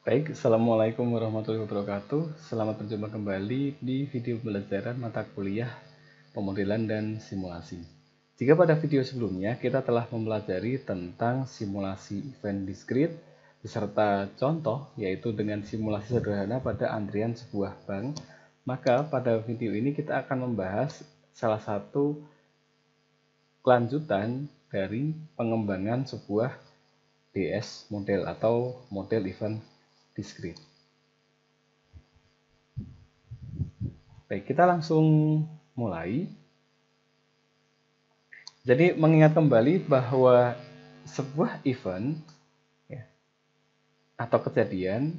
Baik, Assalamualaikum warahmatullahi wabarakatuh. Selamat berjumpa kembali di video pembelajaran mata kuliah pemodelan dan simulasi. Jika pada video sebelumnya kita telah mempelajari tentang simulasi event discrete beserta contoh, yaitu dengan simulasi sederhana pada antrian sebuah bank, maka pada video ini kita akan membahas salah satu kelanjutan dari pengembangan sebuah DS model atau model event discrete. Baik, kita langsung mulai. Jadi mengingat kembali bahwa sebuah event ya, atau kejadian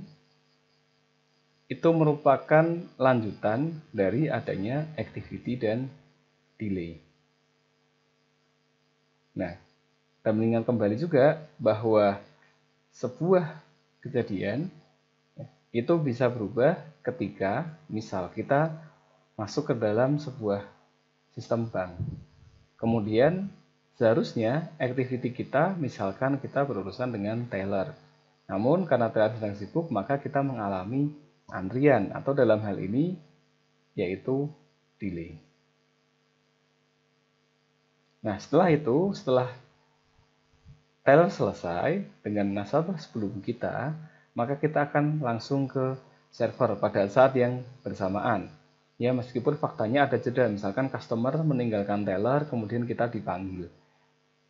itu merupakan lanjutan dari adanya activity dan delay. Nah, dan mengingat kembali juga bahwa sebuah kejadian itu bisa berubah ketika misal kita masuk ke dalam sebuah sistem bank. Kemudian seharusnya activity kita misalkan kita berurusan dengan teller. Namun karena teller sedang sibuk maka kita mengalami antrian atau dalam hal ini yaitu delay. Nah setelah teller selesai dengan nasabah sebelum kita, maka kita akan langsung ke server pada saat yang bersamaan. Ya, meskipun faktanya ada jeda, misalkan customer meninggalkan teller, kemudian kita dipanggil.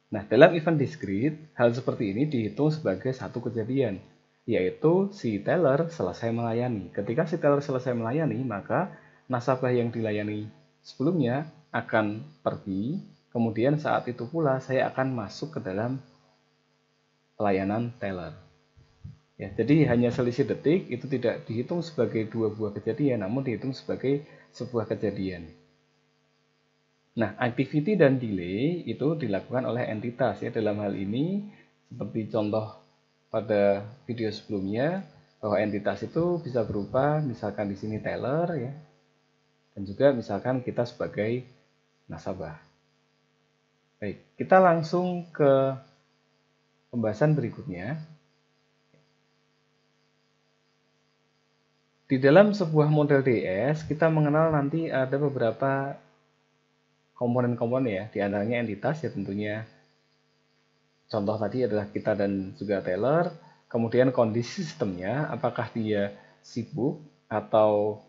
Nah, dalam event discrete, hal seperti ini dihitung sebagai satu kejadian, yaitu si teller selesai melayani. Ketika si teller selesai melayani, maka nasabah yang dilayani sebelumnya akan pergi, kemudian saat itu pula saya akan masuk ke dalam pelayanan teller. Ya, jadi hanya selisih detik itu tidak dihitung sebagai dua buah kejadian, namun dihitung sebagai sebuah kejadian. Nah, activity dan delay itu dilakukan oleh entitas ya. Dalam hal ini seperti contoh pada video sebelumnya bahwa entitas itu bisa berupa misalkan di sini teller ya. Dan juga misalkan kita sebagai nasabah. Baik, kita langsung ke pembahasan berikutnya. Di dalam sebuah model DS, kita mengenal nanti ada beberapa komponen-komponen ya, di antaranya entitas ya tentunya. Contoh tadi adalah kita dan juga teller, kemudian kondisi sistemnya, apakah dia sibuk atau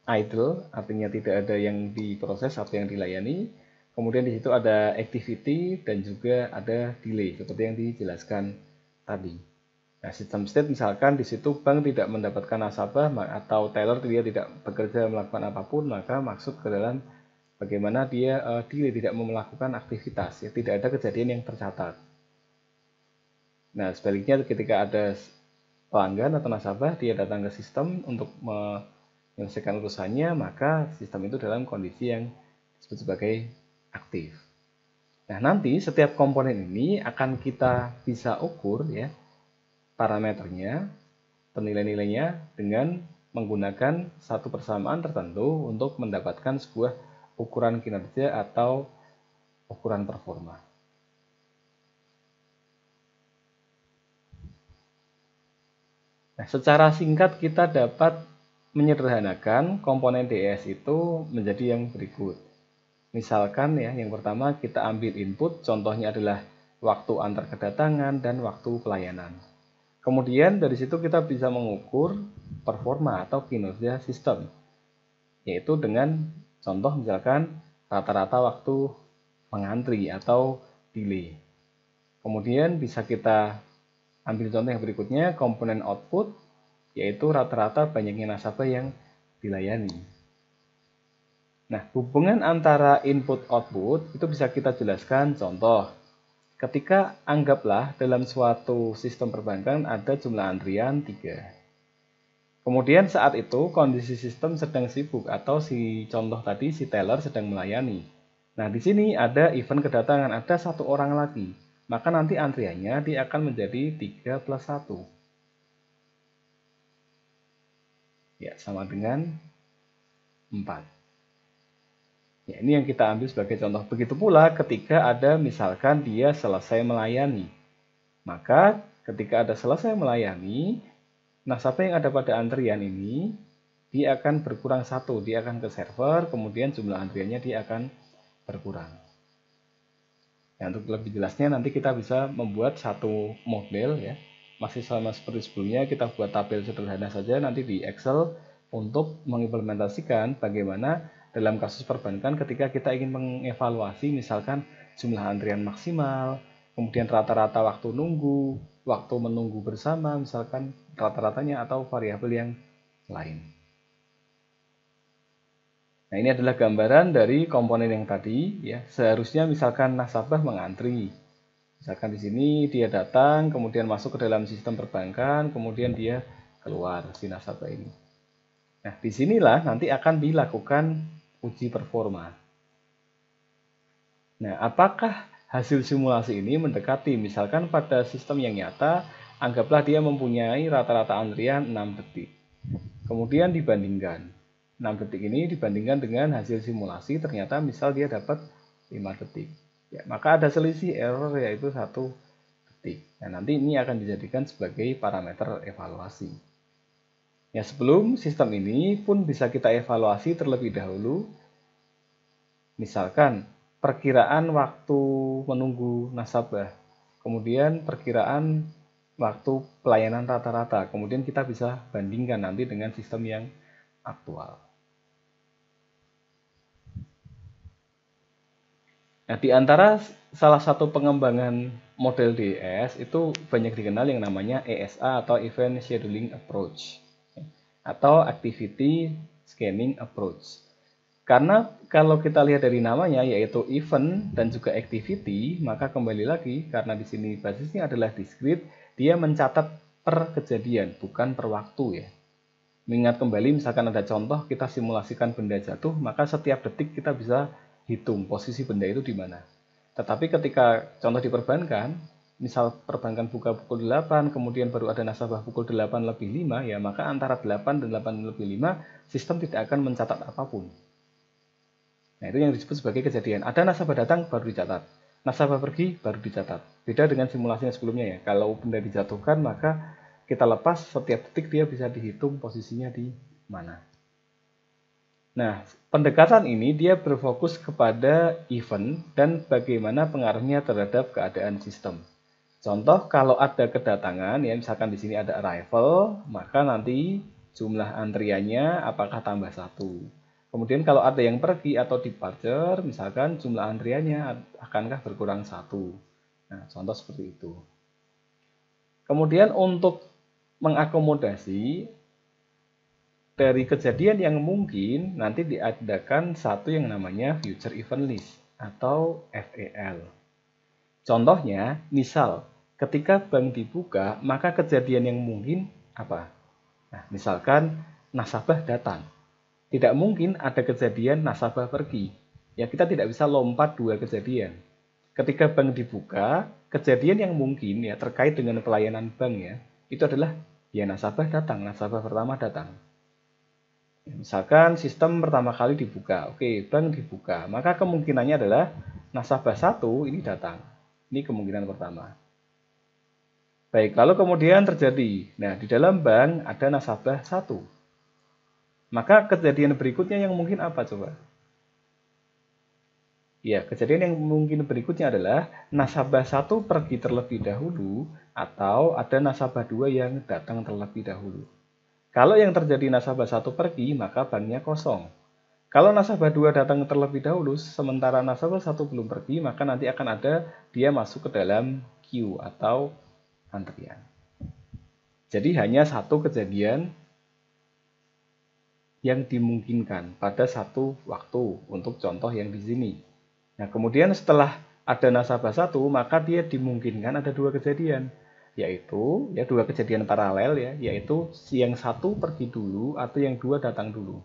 idle, artinya tidak ada yang diproses atau yang dilayani. Kemudian di situ ada activity dan juga ada delay, seperti yang dijelaskan tadi. Nah, sistem state misalkan di situ bank tidak mendapatkan nasabah atau teller dia tidak bekerja melakukan apapun, maka masuk ke dalam bagaimana dia delay tidak melakukan aktivitas, ya tidak ada kejadian yang tercatat. Nah, sebaliknya ketika ada pelanggan atau nasabah dia datang ke sistem untuk menyelesaikan urusannya, maka sistem itu dalam kondisi yang disebut sebagai aktif. Nah, nanti setiap komponen ini akan kita bisa ukur ya parameternya, penilai-nilainya dengan menggunakan satu persamaan tertentu untuk mendapatkan sebuah ukuran kinerja atau ukuran performa. Nah, secara singkat kita dapat menyederhanakan komponen DS itu menjadi yang berikut. Misalkan ya, yang pertama kita ambil input, contohnya adalah waktu antar kedatangan dan waktu pelayanan. Kemudian dari situ kita bisa mengukur performa atau kinerja sistem, yaitu dengan contoh misalkan rata-rata waktu mengantri atau delay. Kemudian bisa kita ambil contoh yang berikutnya, komponen output, yaitu rata-rata banyaknya nasabah yang dilayani. Nah, hubungan antara input-output itu bisa kita jelaskan contoh. Ketika anggaplah dalam suatu sistem perbankan ada jumlah antrian 3. Kemudian saat itu kondisi sistem sedang sibuk atau si contoh tadi si teller sedang melayani. Nah di sini ada event kedatangan, ada satu orang lagi. Maka nanti antriannya dia akan menjadi 3 plus 1. Ya sama dengan 4. Ya, ini yang kita ambil sebagai contoh. Begitu pula ketika ada misalkan dia selesai melayani. Maka ketika ada selesai melayani, nasabah yang ada pada antrian ini dia akan berkurang satu, dia akan ke server, kemudian jumlah antriannya dia akan berkurang. Nah, untuk lebih jelasnya nanti kita bisa membuat satu model ya, masih sama seperti sebelumnya, kita buat tabel sederhana saja nanti di Excel untuk mengimplementasikan bagaimana dalam kasus perbankan ketika kita ingin mengevaluasi misalkan jumlah antrian maksimal, kemudian rata-rata waktu nunggu, waktu menunggu bersama misalkan rata-ratanya atau variabel yang lain. Nah, ini adalah gambaran dari komponen yang tadi ya. Seharusnya misalkan nasabah mengantri. Misalkan di sini dia datang, kemudian masuk ke dalam sistem perbankan, kemudian dia keluar si nasabah ini. Nah, disinilah nanti akan dilakukan uji performa. Nah, apakah hasil simulasi ini mendekati misalkan pada sistem yang nyata, anggaplah dia mempunyai rata-rata antrian 6 detik. Kemudian dibandingkan. 6 detik ini dibandingkan dengan hasil simulasi ternyata misal dia dapat 5 detik. Ya, maka ada selisih error yaitu 1 detik. Nah, nanti ini akan dijadikan sebagai parameter evaluasi. Ya, sebelum sistem ini pun bisa kita evaluasi terlebih dahulu. Misalkan perkiraan waktu menunggu nasabah, kemudian perkiraan waktu pelayanan rata-rata, kemudian kita bisa bandingkan nanti dengan sistem yang aktual. Nah, di antara salah satu pengembangan model DES itu banyak dikenal yang namanya ESA atau Event Scheduling Approach atau Activity Scanning Approach. Karena kalau kita lihat dari namanya yaitu event dan juga activity, maka kembali lagi karena di sini basisnya adalah discrete, dia mencatat per kejadian bukan per waktu ya. Mengingat kembali misalkan ada contoh kita simulasikan benda jatuh, maka setiap detik kita bisa hitung posisi benda itu di mana. Tetapi ketika contoh di perbankan, misal perbankan buka pukul 8, kemudian baru ada nasabah pukul 8 lebih 5, ya maka antara 8 dan 8 lebih 5, sistem tidak akan mencatat apapun. Nah, itu yang disebut sebagai kejadian. Ada nasabah datang baru dicatat, nasabah pergi baru dicatat. Beda dengan simulasi yang sebelumnya ya. Kalau benda dijatuhkan maka kita lepas setiap detik dia bisa dihitung posisinya di mana. Nah, pendekatan ini dia berfokus kepada event dan bagaimana pengaruhnya terhadap keadaan sistem. Contoh kalau ada kedatangan ya, misalkan di sini ada arrival, maka nanti jumlah antriannya apakah tambah 1. Kemudian kalau ada yang pergi atau departure, misalkan jumlah antriannya akankah berkurang 1. Nah, contoh seperti itu. Kemudian untuk mengakomodasi dari kejadian yang mungkin nanti diadakan satu yang namanya Future Event List atau FEL. Contohnya, misal ketika bank dibuka, maka kejadian yang mungkin apa? Nah, misalkan nasabah datang. Tidak mungkin ada kejadian nasabah pergi. Ya, kita tidak bisa lompat dua kejadian. Ketika bank dibuka, kejadian yang mungkin ya terkait dengan pelayanan bank ya, itu adalah ya nasabah datang, nasabah pertama datang. Misalkan sistem pertama kali dibuka, oke, bank dibuka, maka kemungkinannya adalah nasabah 1 ini datang. Ini kemungkinan pertama. Baik, lalu kemudian terjadi, nah di dalam bank ada nasabah 1. Maka kejadian berikutnya yang mungkin apa coba? Ya, kejadian yang mungkin berikutnya adalah nasabah 1 pergi terlebih dahulu atau ada nasabah 2 yang datang terlebih dahulu. Kalau yang terjadi nasabah 1 pergi, maka banknya kosong. Kalau nasabah 2 datang terlebih dahulu, sementara nasabah 1 belum pergi, maka nanti akan ada dia masuk ke dalam queue atau antrian. Jadi hanya satu kejadian yang dimungkinkan pada satu waktu untuk contoh yang di sini. Nah, kemudian setelah ada nasabah 1, maka dia dimungkinkan ada 2 kejadian. Yaitu ya 2 kejadian paralel ya, yaitu yang 1 pergi dulu atau yang 2 datang dulu.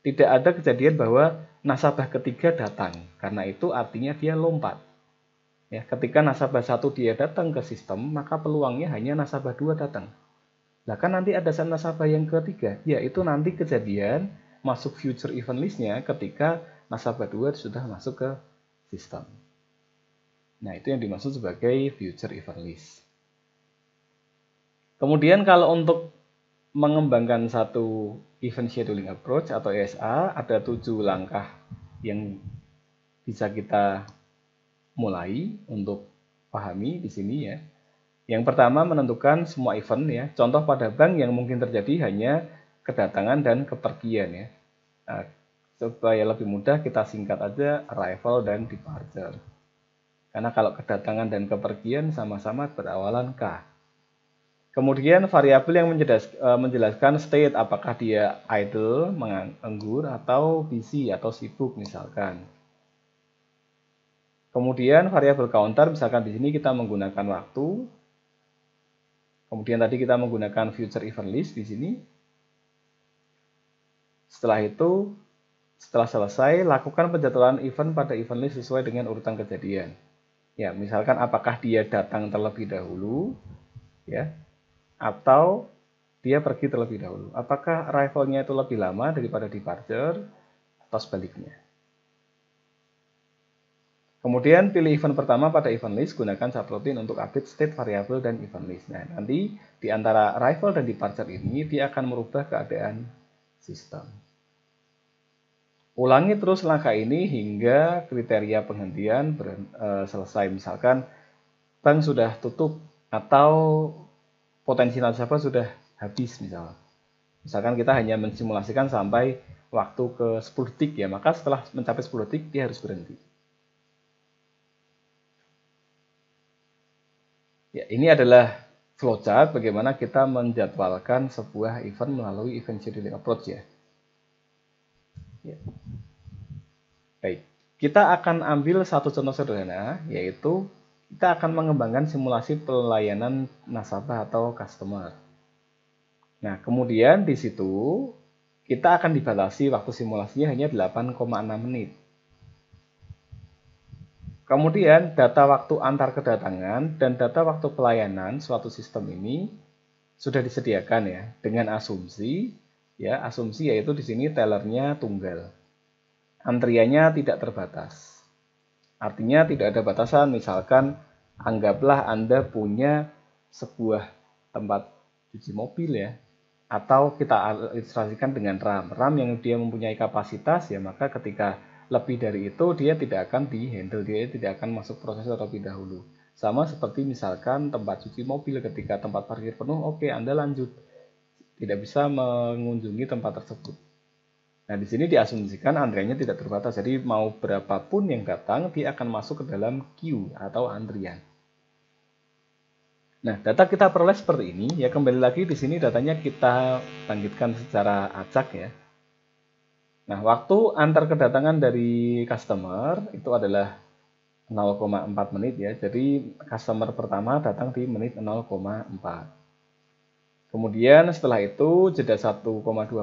Tidak ada kejadian bahwa nasabah ketiga datang, karena itu artinya dia lompat. Ya, ketika nasabah 1 dia datang ke sistem, maka peluangnya hanya nasabah 2 datang. Bahkan nanti ada nasabah yang ketiga, yaitu nanti kejadian masuk future event list-nya ketika nasabah 2 sudah masuk ke sistem. Nah, itu yang dimaksud sebagai future event list. Kemudian kalau untuk mengembangkan satu event scheduling approach atau ESA, ada 7 langkah yang bisa kita mulai untuk pahami di sini ya. Yang pertama, menentukan semua event ya. Contoh pada bank yang mungkin terjadi hanya kedatangan dan kepergian ya. Nah, supaya lebih mudah kita singkat aja arrival dan departure. Karena kalau kedatangan dan kepergian sama-sama berawalan K. Kemudian variabel yang menjelaskan state, apakah dia idle, menganggur, atau busy atau sibuk misalkan. Kemudian variabel counter, misalkan di sini kita menggunakan waktu. Kemudian tadi kita menggunakan future event list di sini. Setelah itu, setelah selesai, lakukan penjadwalan event pada event list sesuai dengan urutan kejadian. Ya, misalkan apakah dia datang terlebih dahulu, ya, atau dia pergi terlebih dahulu. Apakah arrival-nya itu lebih lama daripada departure atau sebaliknya. Kemudian pilih event pertama pada event list, gunakan subroutine untuk update state variable dan event list. Nah, nanti di antara arrival dan departure ini dia akan merubah keadaan sistem. Ulangi terus langkah ini hingga kriteria penghentian selesai. Misalkan bank sudah tutup atau potensi nasabah sudah habis misalnya. Misalkan kita hanya mensimulasikan sampai waktu ke 10 detik ya, maka setelah mencapai 10 detik dia harus berhenti. Ya, ini adalah flowchart bagaimana kita menjadwalkan sebuah event melalui event scheduling approach ya. Baik, kita akan ambil satu contoh sederhana, yaitu kita akan mengembangkan simulasi pelayanan nasabah atau customer. Nah, kemudian di situ kita akan dibatasi waktu simulasinya hanya 8,6 menit. Kemudian data waktu antar kedatangan dan data waktu pelayanan suatu sistem ini sudah disediakan ya dengan asumsi yaitu di sini tellernya tunggal. Antriannya tidak terbatas. Artinya tidak ada batasan, misalkan anggaplah Anda punya sebuah tempat cuci mobil ya, atau kita ilustrasikan dengan RAM yang dia mempunyai kapasitas ya, maka ketika lebih dari itu dia tidak akan di-handle, dia tidak akan masuk proses terlebih dahulu. Sama seperti misalkan tempat cuci mobil, ketika tempat parkir penuh, oke Anda lanjut, tidak bisa mengunjungi tempat tersebut. Nah, di sini diasumsikan antriannya tidak terbatas, jadi mau berapapun yang datang, dia akan masuk ke dalam queue atau antrian. Nah, data kita peroleh seperti ini, ya kembali lagi di sini datanya kita bangkitkan secara acak ya. Nah, waktu antar kedatangan dari customer itu adalah 0,4 menit ya, jadi customer pertama datang di menit 0,4. Kemudian setelah itu jeda 1,2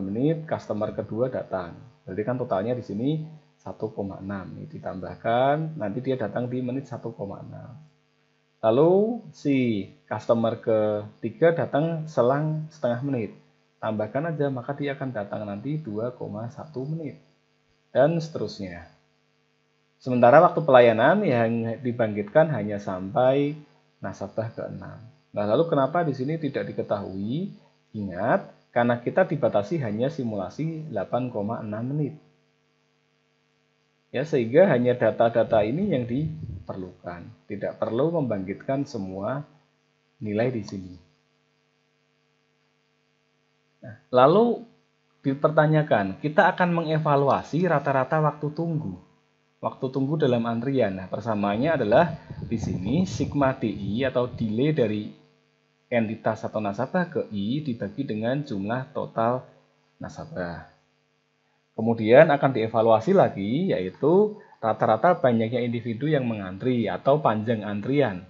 menit, customer kedua datang. Berarti kan totalnya di sini 1,6. Ini ditambahkan, nanti dia datang di menit 1,6. Lalu si customer ketiga datang selang setengah menit. Tambahkan aja, maka dia akan datang nanti 2,1 menit. Dan seterusnya. Sementara waktu pelayanan yang dibangkitkan hanya sampai nasabah ke-6. Nah, lalu kenapa di sini tidak diketahui? Ingat, karena kita dibatasi hanya simulasi 8,6 menit. Ya, sehingga hanya data-data ini yang diperlukan. Tidak perlu membangkitkan semua nilai di sini. Nah, lalu dipertanyakan, kita akan mengevaluasi rata-rata waktu tunggu. Waktu tunggu dalam antrian. Nah, persamaannya adalah di sini sigma DI atau delay dari entitas atau nasabah ke I dibagi dengan jumlah total nasabah. Kemudian akan dievaluasi lagi, yaitu rata-rata banyaknya individu yang mengantri atau panjang antrian.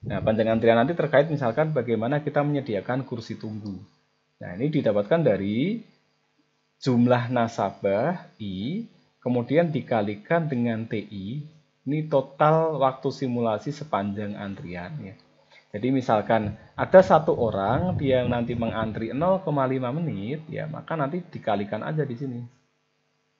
Nah, panjang antrian nanti terkait misalkan bagaimana kita menyediakan kursi tunggu. Nah, ini didapatkan dari jumlah nasabah I, kemudian dikalikan dengan TI, ini total waktu simulasi sepanjang antrian ya. Jadi misalkan ada satu orang dia nanti mengantri 0,5 menit ya, maka nanti dikalikan aja di sini.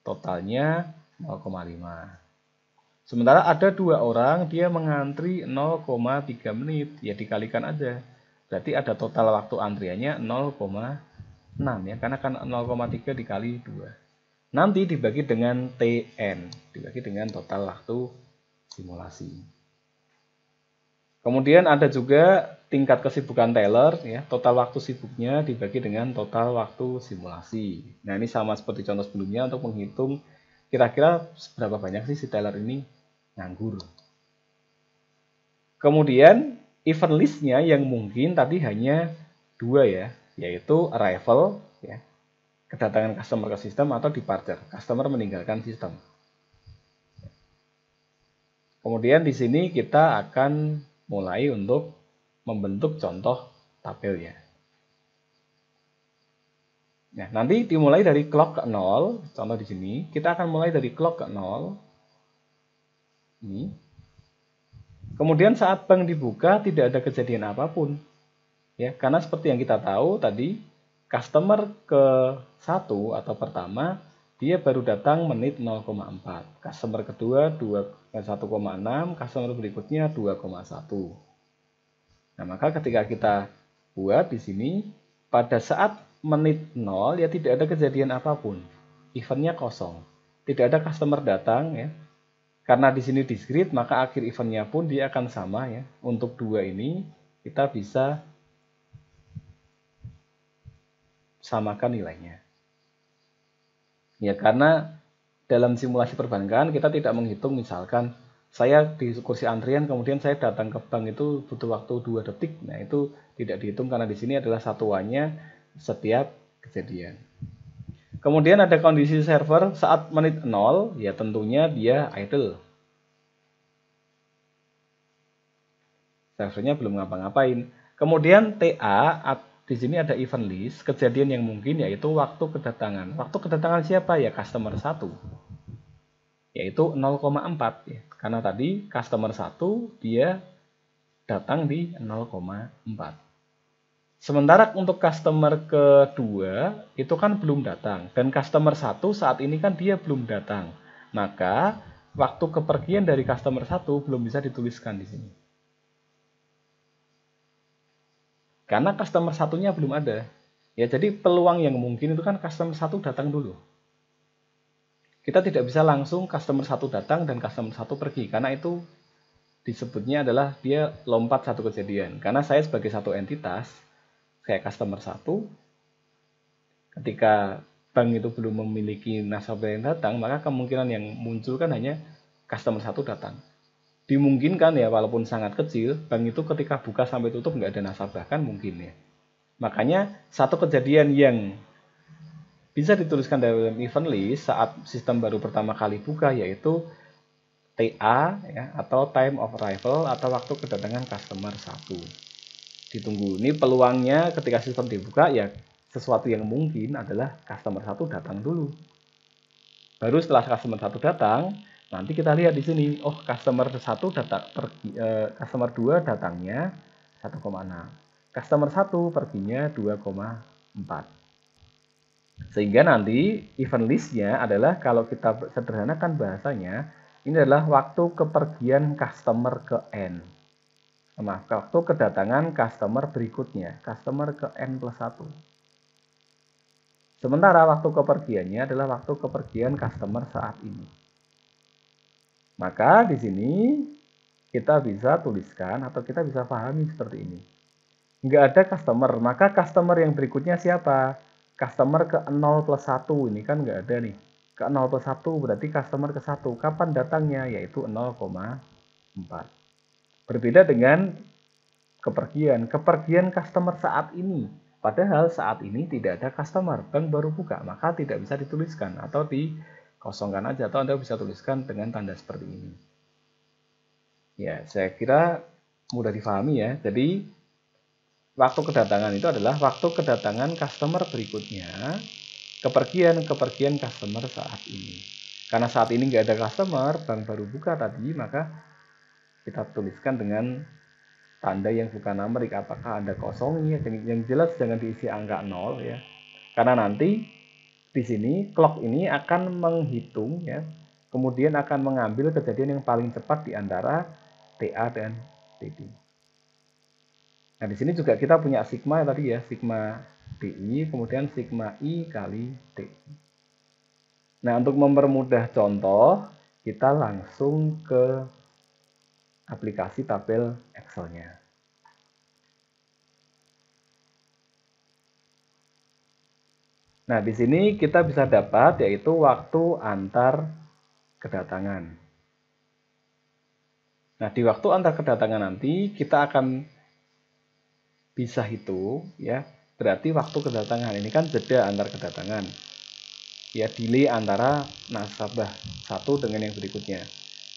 Totalnya 0,5. Sementara ada dua orang dia mengantri 0,3 menit, ya dikalikan aja. Berarti ada total waktu antriannya 0,6 ya, karena kan 0,3 dikali 2. Nanti dibagi dengan TN, dibagi dengan total waktu simulasi. Kemudian ada juga tingkat kesibukan teller, ya, total waktu sibuknya dibagi dengan total waktu simulasi. Nah, ini sama seperti contoh sebelumnya untuk menghitung kira-kira seberapa banyak sih si teller ini nganggur. Kemudian event listnya yang mungkin tadi hanya 2 ya, yaitu arrival, ya, kedatangan customer ke sistem, atau departure, customer meninggalkan sistem. Kemudian di sini kita akan mulai untuk membentuk contoh tabelnya. Nah, nanti dimulai dari clock ke 0, contoh di sini, kita akan mulai dari clock ke 0. Ini. Kemudian saat bank dibuka tidak ada kejadian apapun. Ya, karena seperti yang kita tahu tadi, customer ke 1 atau pertama, dia baru datang menit 0,4. Customer kedua 1,6, customer berikutnya 2,1. Nah, maka ketika kita buat di sini, pada saat menit 0 ya tidak ada kejadian apapun. Eventnya kosong. Tidak ada customer datang ya. Karena di sini discrete, maka akhir eventnya pun dia akan sama ya. Untuk 2 ini kita bisa samakan nilainya. Ya, karena dalam simulasi perbankan kita tidak menghitung misalkan saya di kursi antrian kemudian saya datang ke bank itu butuh waktu 2 detik. Nah, itu tidak dihitung karena di sini adalah satuannya setiap kejadian. Kemudian ada kondisi server saat menit 0, ya tentunya dia idle. Servernya belum ngapa-ngapain. Kemudian TA, di sini ada event list, kejadian yang mungkin yaitu waktu kedatangan. Waktu kedatangan siapa? Ya customer 1. Yaitu 0,4 ya. Karena tadi customer 1 dia datang di 0,4. Sementara untuk customer kedua itu kan belum datang, dan customer 1 saat ini kan dia belum datang. Maka waktu kepergian dari customer 1 belum bisa dituliskan di sini. Karena customer satunya belum ada. Ya, jadi peluang yang mungkin itu kan customer 1 datang dulu. Kita tidak bisa langsung customer 1 datang dan customer 1 pergi, karena itu disebutnya adalah dia lompat satu kejadian. Karena saya sebagai satu entitas, kayak customer 1, ketika bank itu belum memiliki nasabah yang datang, maka kemungkinan yang muncul kan hanya customer 1 datang. Dimungkinkan ya, walaupun sangat kecil, bank itu ketika buka sampai tutup nggak ada nasabah, kan mungkin ya. Makanya satu kejadian yang bisa dituliskan dalam event list saat sistem baru pertama kali buka yaitu TA ya, atau time of arrival atau waktu kedatangan customer 1. Ditunggu. Ini peluangnya ketika sistem dibuka ya sesuatu yang mungkin adalah customer 1 datang dulu. Baru setelah customer 1 datang, nanti kita lihat di sini, oh customer 1 datang customer 2 datangnya 1,6. Customer 1 perginya 2,4. Sehingga nanti event listnya adalah kalau kita sederhanakan bahasanya, ini adalah waktu kepergian customer ke N. Maaf, waktu kedatangan customer berikutnya, customer ke N plus 1. Sementara waktu kepergiannya adalah waktu kepergian customer saat ini. Maka di sini kita bisa tuliskan atau kita bisa pahami seperti ini. Nggak ada customer, maka customer yang berikutnya siapa? Customer ke 0 plus 1, ini kan nggak ada nih. Ke 0 plus 1 berarti customer ke 1. Kapan datangnya? Yaitu 0,4. Berbeda dengan kepergian. Kepergian customer saat ini. Padahal saat ini tidak ada customer, bank baru buka, maka tidak bisa dituliskan atau dikosongkan aja, atau Anda bisa tuliskan dengan tanda seperti ini. Ya, saya kira mudah difahami ya. Jadi waktu kedatangan itu adalah waktu kedatangan customer berikutnya, kepergian customer saat ini. Karena saat ini nggak ada customer, bank baru buka tadi, maka kita tuliskan dengan tanda yang bukan numerik. Apakah Anda kosongnya? Yang jelas jangan diisi angka 0 ya. Karena nanti di sini clock ini akan menghitung ya, kemudian akan mengambil kejadian yang paling cepat di antara TA dan TD. Nah, di sini juga kita punya sigma tadi ya, sigma DI, kemudian sigma I kali DI. Nah, untuk mempermudah contoh, kita langsung ke aplikasi tabel Excel-nya. Nah, di sini kita bisa dapat yaitu waktu antar kedatangan. Nah, di waktu antar kedatangan nanti kita akan bisa hitung ya. Berarti waktu kedatangan ini kan jeda antar kedatangan. Ya, delay antara nasabah satu dengan yang berikutnya.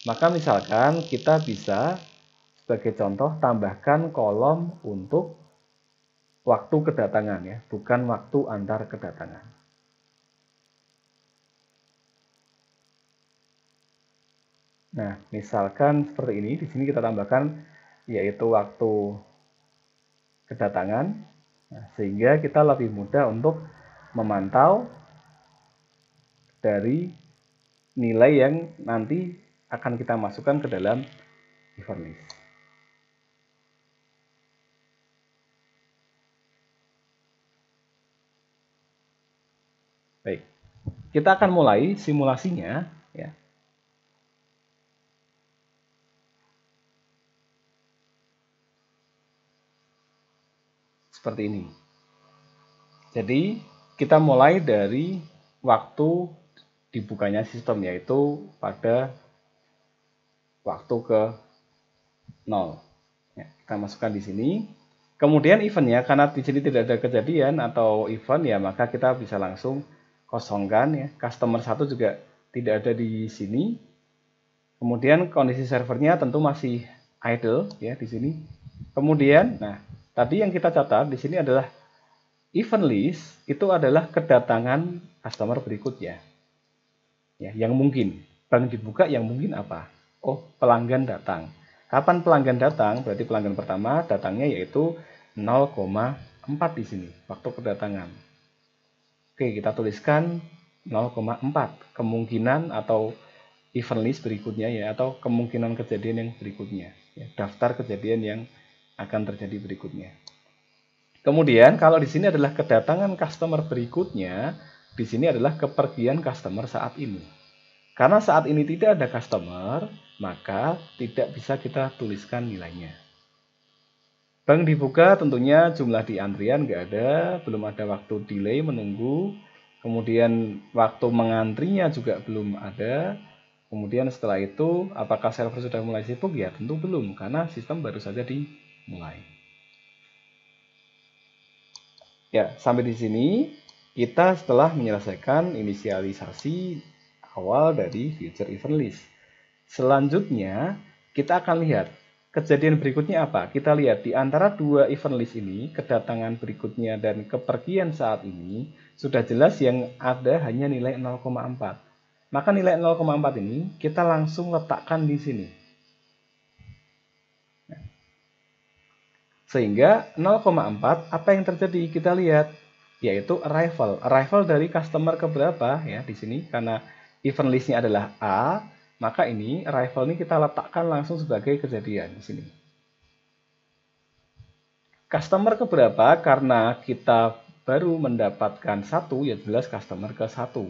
Maka misalkan kita bisa sebagai contoh tambahkan kolom untuk waktu kedatangan ya, bukan waktu antar kedatangan. Nah, misalkan seperti ini, di sini kita tambahkan yaitu waktu kedatangan, nah, sehingga kita lebih mudah untuk memantau dari nilai yang nanti akan kita masukkan ke dalam event list. Baik, kita akan mulai simulasinya ya. Seperti ini. Jadi kita mulai dari waktu dibukanya sistem, yaitu pada waktu ke 0. Ya, kita masukkan di sini. Kemudian eventnya, karena di sini tidak ada kejadian atau event ya, maka kita bisa langsung kosongkan ya. Customer 1 juga tidak ada di sini. Kemudian kondisi servernya tentu masih idle ya di sini. Kemudian, nah tadi yang kita catat di sini adalah event list itu adalah kedatangan customer berikutnya. Ya, yang mungkin. Bank dibuka yang mungkin apa? Oh, pelanggan datang. Kapan pelanggan datang? Berarti pelanggan pertama datangnya yaitu 0,4 di sini, waktu kedatangan. Oke, kita tuliskan 0,4. Kemungkinan atau event list berikutnya ya, atau kemungkinan kejadian yang berikutnya. Ya, daftar kejadian yang akan terjadi berikutnya. Kemudian kalau di sini adalah kedatangan customer berikutnya, di sini adalah kepergian customer saat ini. Karena saat ini tidak ada customer, maka tidak bisa kita tuliskan nilainya. Bank dibuka tentunya jumlah di antrian nggak ada, belum ada waktu delay menunggu, kemudian waktu mengantrinya juga belum ada. Kemudian setelah itu, apakah server sudah mulai sibuk? Ya tentu belum, karena sistem baru saja dimulai. Ya, sampai di sini kita setelah menyelesaikan inisialisasi awal dari future event list. Selanjutnya, kita akan lihat kejadian berikutnya apa. Kita lihat di antara dua event list ini, kedatangan berikutnya dan kepergian saat ini, sudah jelas yang ada hanya nilai 0,4. Maka nilai 0,4 ini kita langsung letakkan di sini. Sehingga 0,4 apa yang terjadi? Kita lihat yaitu arrival. Arrival dari customer keberapa ya di sini, karena event listnya adalah A, maka ini arrival ini kita letakkan langsung sebagai kejadian di sini. Customer keberapa? Karena kita baru mendapatkan 1, ya jelas customer ke 1.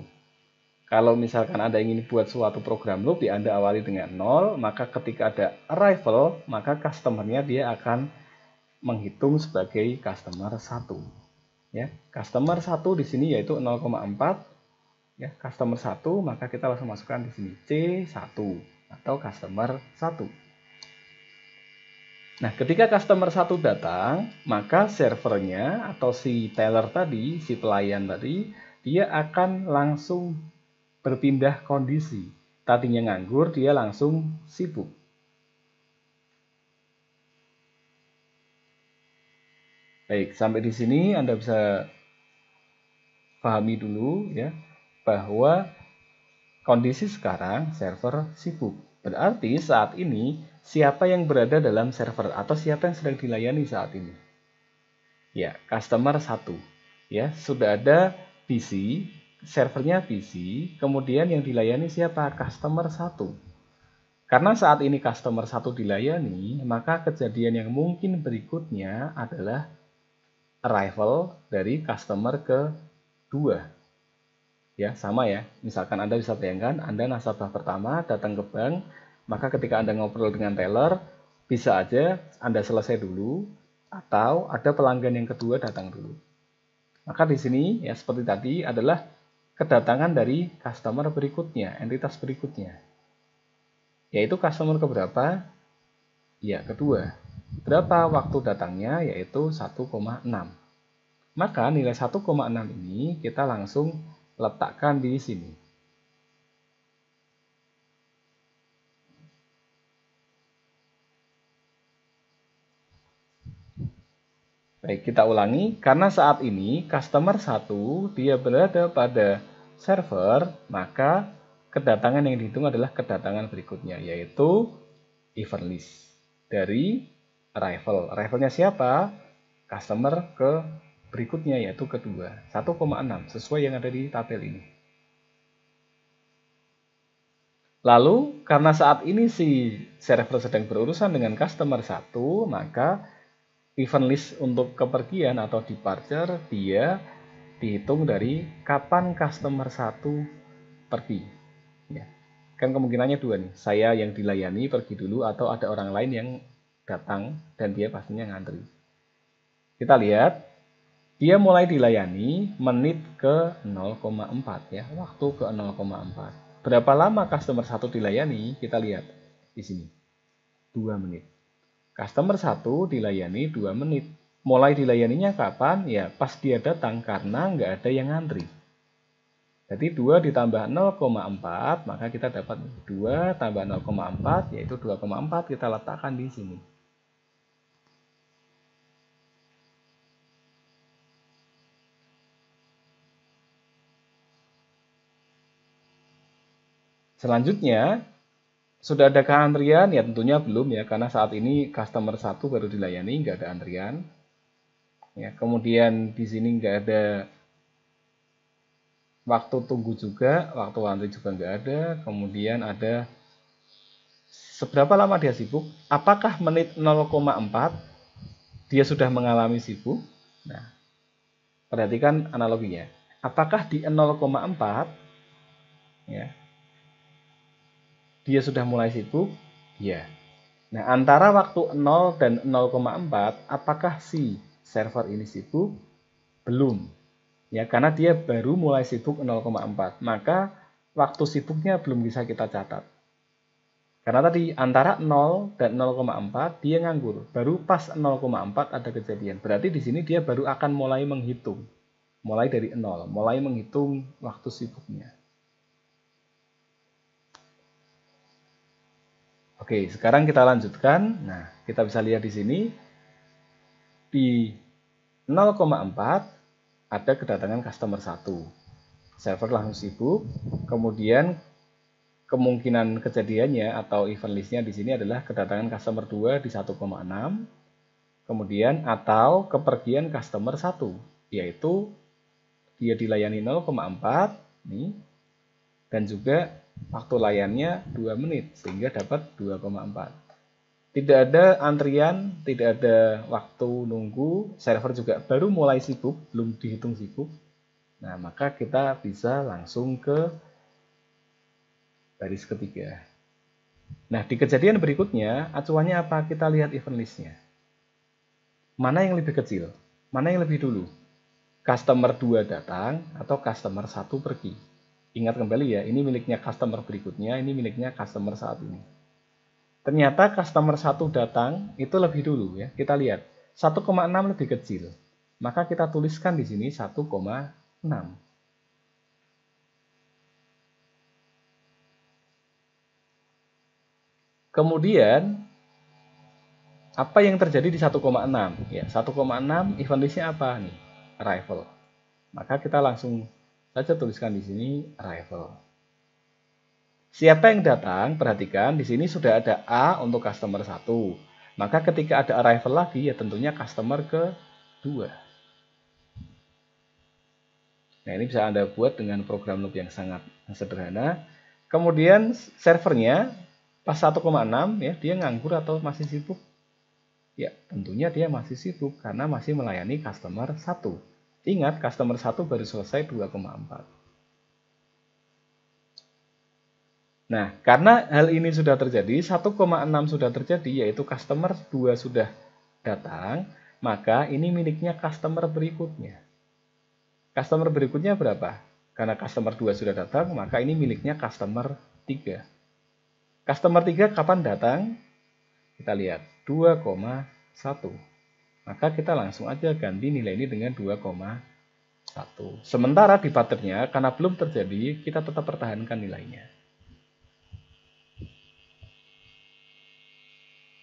Kalau misalkan Anda ingin buat suatu program loop, ya Anda awali dengan 0, maka ketika ada arrival, maka customernya dia akan menghitung sebagai customer 1. Ya, customer 1 di sini yaitu 0,4. Ya, customer 1, maka kita langsung masukkan di sini C1 atau customer 1. Nah, ketika customer 1 datang, maka servernya atau si teller tadi, si pelayan tadi, dia akan langsung berpindah kondisi. Tadinya nganggur, dia langsung sibuk. Baik, sampai di sini Anda bisa pahami dulu ya bahwa kondisi sekarang server sibuk. Berarti saat ini siapa yang berada dalam server atau siapa yang sedang dilayani saat ini? Ya, customer 1. Ya, sudah ada PC, servernya PC, kemudian yang dilayani siapa? Customer 1. Karena saat ini customer 1 dilayani, maka kejadian yang mungkin berikutnya adalah arrival dari customer kedua. Ya, sama ya. Misalkan Anda bisa bayangkan, Anda nasabah pertama datang ke bank, maka ketika Anda ngobrol dengan teller, bisa aja Anda selesai dulu, atau ada pelanggan yang kedua datang dulu. Maka di sini, ya seperti tadi, adalah kedatangan dari customer berikutnya, entitas berikutnya. Yaitu customer keberapa? Ya, kedua. Berapa waktu datangnya? Yaitu 1,6. Maka nilai 1,6 ini kita langsung letakkan di sini. Baik, kita ulangi. Karena saat ini customer 1 dia berada pada server, maka kedatangan yang dihitung adalah kedatangan berikutnya, yaitu event list dari arrival. Arrivalnya siapa? Customer ke berikutnya, yaitu kedua. 1,6 sesuai yang ada di tabel ini. Lalu karena saat ini si server sedang berurusan dengan customer 1, maka event list untuk kepergian atau departure dia dihitung dari kapan customer 1 pergi. Ya. Kan kemungkinannya dua nih, saya yang dilayani pergi dulu atau ada orang lain yang datang dan dia pastinya ngantri. Kita lihat, dia mulai dilayani menit ke 0,4 ya, waktu ke 0,4. Berapa lama customer 1 dilayani? Kita lihat di sini. 2 menit. Customer 1 dilayani 2 menit. Mulai dilayaninya kapan? Ya, pas dia datang karena nggak ada yang ngantri. Jadi 2 ditambah 0,4, maka kita dapat 2 tambah 0,4, yaitu 2,4 kita letakkan di sini. Selanjutnya, sudah ada antrian? Ya tentunya belum ya, karena saat ini customer 1 baru dilayani, nggak ada antrian. Ya, kemudian di sini nggak ada waktu tunggu juga, waktu antri juga nggak ada. Kemudian ada seberapa lama dia sibuk? Apakah menit 0,4 dia sudah mengalami sibuk? Nah, perhatikan analoginya. Apakah di 0,4 ya, dia sudah mulai sibuk? Ya. Nah, antara waktu 0 dan 0,4, apakah si server ini sibuk? Belum. Ya, karena dia baru mulai sibuk 0,4. Maka waktu sibuknya belum bisa kita catat. Karena tadi antara 0 dan 0,4 dia nganggur. Baru pas 0,4 ada kejadian. Berarti di sini dia baru akan mulai menghitung. Mulai dari 0, mulai menghitung waktu sibuknya. Oke, sekarang kita lanjutkan. Nah, kita bisa lihat di sini di 0,4 ada kedatangan customer 1. Server langsung sibuk. Kemudian kemungkinan kejadiannya atau event listnya di sini adalah kedatangan customer 2 di 1,6. Kemudian atau kepergian customer 1, yaitu dia dilayani 0,4 nih, dan juga waktu layannya 2 menit, sehingga dapat 2,4. Tidak ada antrian, tidak ada waktu nunggu, server juga baru mulai sibuk, belum dihitung sibuk. Nah, maka kita bisa langsung ke baris ketiga. Nah, di kejadian berikutnya, acuannya apa? Kita lihat event listnya. Mana yang lebih kecil? Mana yang lebih dulu? Customer 2 datang atau customer 1 pergi? Ingat kembali ya, ini miliknya customer berikutnya, ini miliknya customer saat ini. Ternyata customer 1 datang itu lebih dulu ya. Kita lihat 1,6 lebih kecil. Maka kita tuliskan di sini 1,6. Kemudian apa yang terjadi di 1,6? Ya, 1,6 event listnya apa nih? Arrival. Maka kita langsung saja tuliskan di sini arrival. Siapa yang datang? Perhatikan di sini sudah ada A untuk customer 1. Maka ketika ada arrival lagi ya tentunya customer ke-2. Nah, ini bisa Anda buat dengan program loop yang sangat sederhana. Kemudian servernya Pas 1,6 ya, dia nganggur atau masih sibuk? Ya, tentunya dia masih sibuk karena masih melayani customer 1. Ingat, customer 1 baru selesai 2,4. Nah, karena hal ini sudah terjadi, 1,6 sudah terjadi, yaitu customer 2 sudah datang, maka ini miliknya customer berikutnya. Customer berikutnya berapa? Karena customer 2 sudah datang, maka ini miliknya customer 3. Customer 3 kapan datang? Kita lihat, 2,1. Maka kita langsung aja ganti nilai ini dengan 2,1. Sementara di patternnya, karena belum terjadi, kita tetap pertahankan nilainya.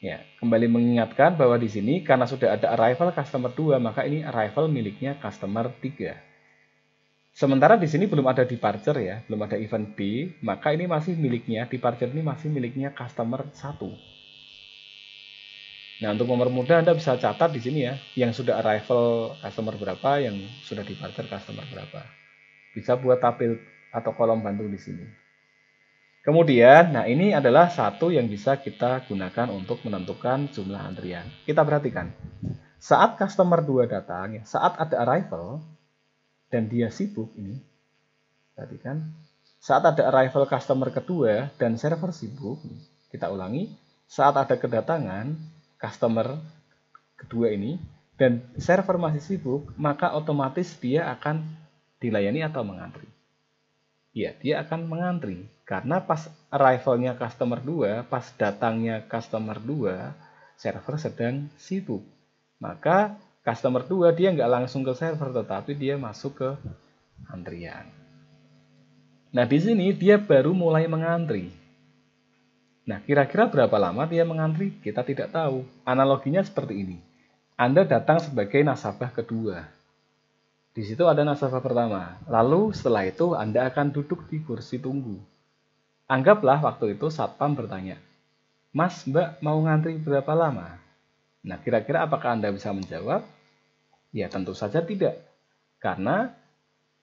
Ya, kembali mengingatkan bahwa di sini karena sudah ada arrival customer 2, maka ini arrival miliknya customer 3. Sementara di sini belum ada departure ya, belum ada event B, maka ini masih miliknya, departure ini masih miliknya customer 1. Nah, untuk mempermudah Anda bisa catat di sini ya, yang sudah arrival customer berapa, yang sudah departure customer berapa. Bisa buat tabel atau kolom bantu di sini. Kemudian, nah ini adalah satu yang bisa kita gunakan untuk menentukan jumlah antrian. Kita perhatikan, saat customer 2 datang, saat ada arrival, dan dia sibuk ini, perhatikan, saat ada arrival customer kedua dan server sibuk, kita ulangi, saat ada kedatangan customer kedua ini, dan server masih sibuk, maka otomatis dia akan dilayani atau mengantri. Ya, dia akan mengantri. Karena pas arrivalnya customer 2, pas datangnya customer 2, server sedang sibuk. Maka customer 2 dia nggak langsung ke server, tetapi dia masuk ke antrian. Nah, di sini dia baru mulai mengantri. Nah, kira-kira berapa lama dia mengantri? Kita tidak tahu. Analoginya seperti ini. Anda datang sebagai nasabah kedua. Di situ ada nasabah pertama. Lalu setelah itu Anda akan duduk di kursi tunggu. Anggaplah waktu itu satpam bertanya, "Mas, Mbak mau ngantri berapa lama?" Nah, kira-kira apakah Anda bisa menjawab? Ya, tentu saja tidak. Karena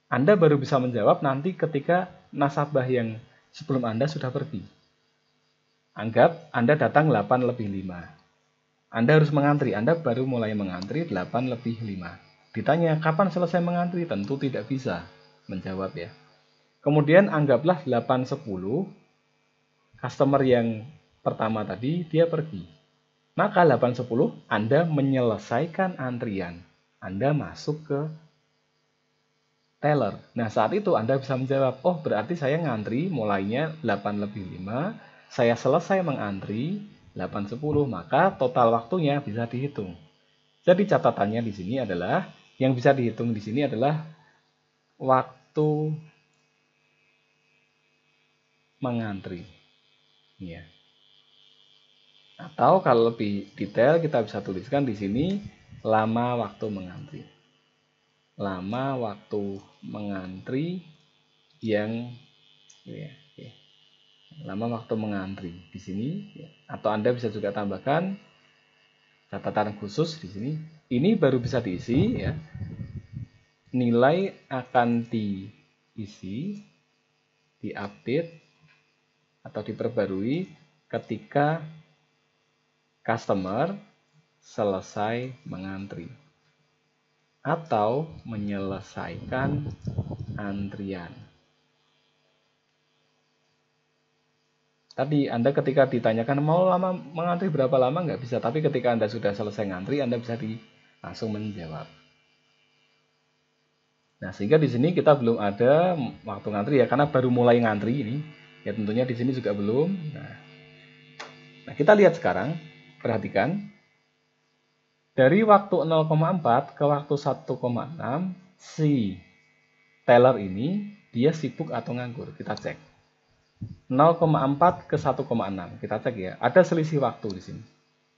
Anda baru bisa menjawab nanti ketika nasabah yang sebelum Anda sudah pergi. Anggap Anda datang 8 lebih 5. Anda harus mengantri, Anda baru mulai mengantri 8 lebih 5. Ditanya, kapan selesai mengantri? Tentu tidak bisa menjawab ya. Kemudian anggaplah 8.10, customer yang pertama tadi, dia pergi. Maka 8.10, Anda menyelesaikan antrian. Anda masuk ke teller. Nah, saat itu Anda bisa menjawab, oh berarti saya ngantri mulainya 8 lebih 5, saya selesai mengantri 8.10, maka total waktunya bisa dihitung. Jadi catatannya di sini adalah, yang bisa dihitung di sini adalah waktu mengantri. Ya. Atau kalau lebih detail kita bisa tuliskan di sini lama waktu mengantri. Lama waktu mengantri yang ya, ya. Lama waktu mengantri di sini ya. Atau Anda bisa juga tambahkan catatan khusus di sini. Ini baru bisa diisi ya. Nilai akan diisi, diupdate atau diperbarui ketika customer selesai mengantri atau menyelesaikan antrian. Tadi Anda ketika ditanyakan mau lama mengantri berapa lama nggak bisa, tapi ketika Anda sudah selesai ngantri Anda bisa langsung menjawab. Nah, sehingga di sini kita belum ada waktu ngantri ya, karena baru mulai ngantri ini. Ya tentunya di sini juga belum. Nah, kita lihat sekarang, perhatikan. Dari waktu 0,4 ke waktu 1,6, si teller ini dia sibuk atau nganggur. Kita cek. 0,4 ke 1,6. Kita cek ya. Ada selisih waktu di sini.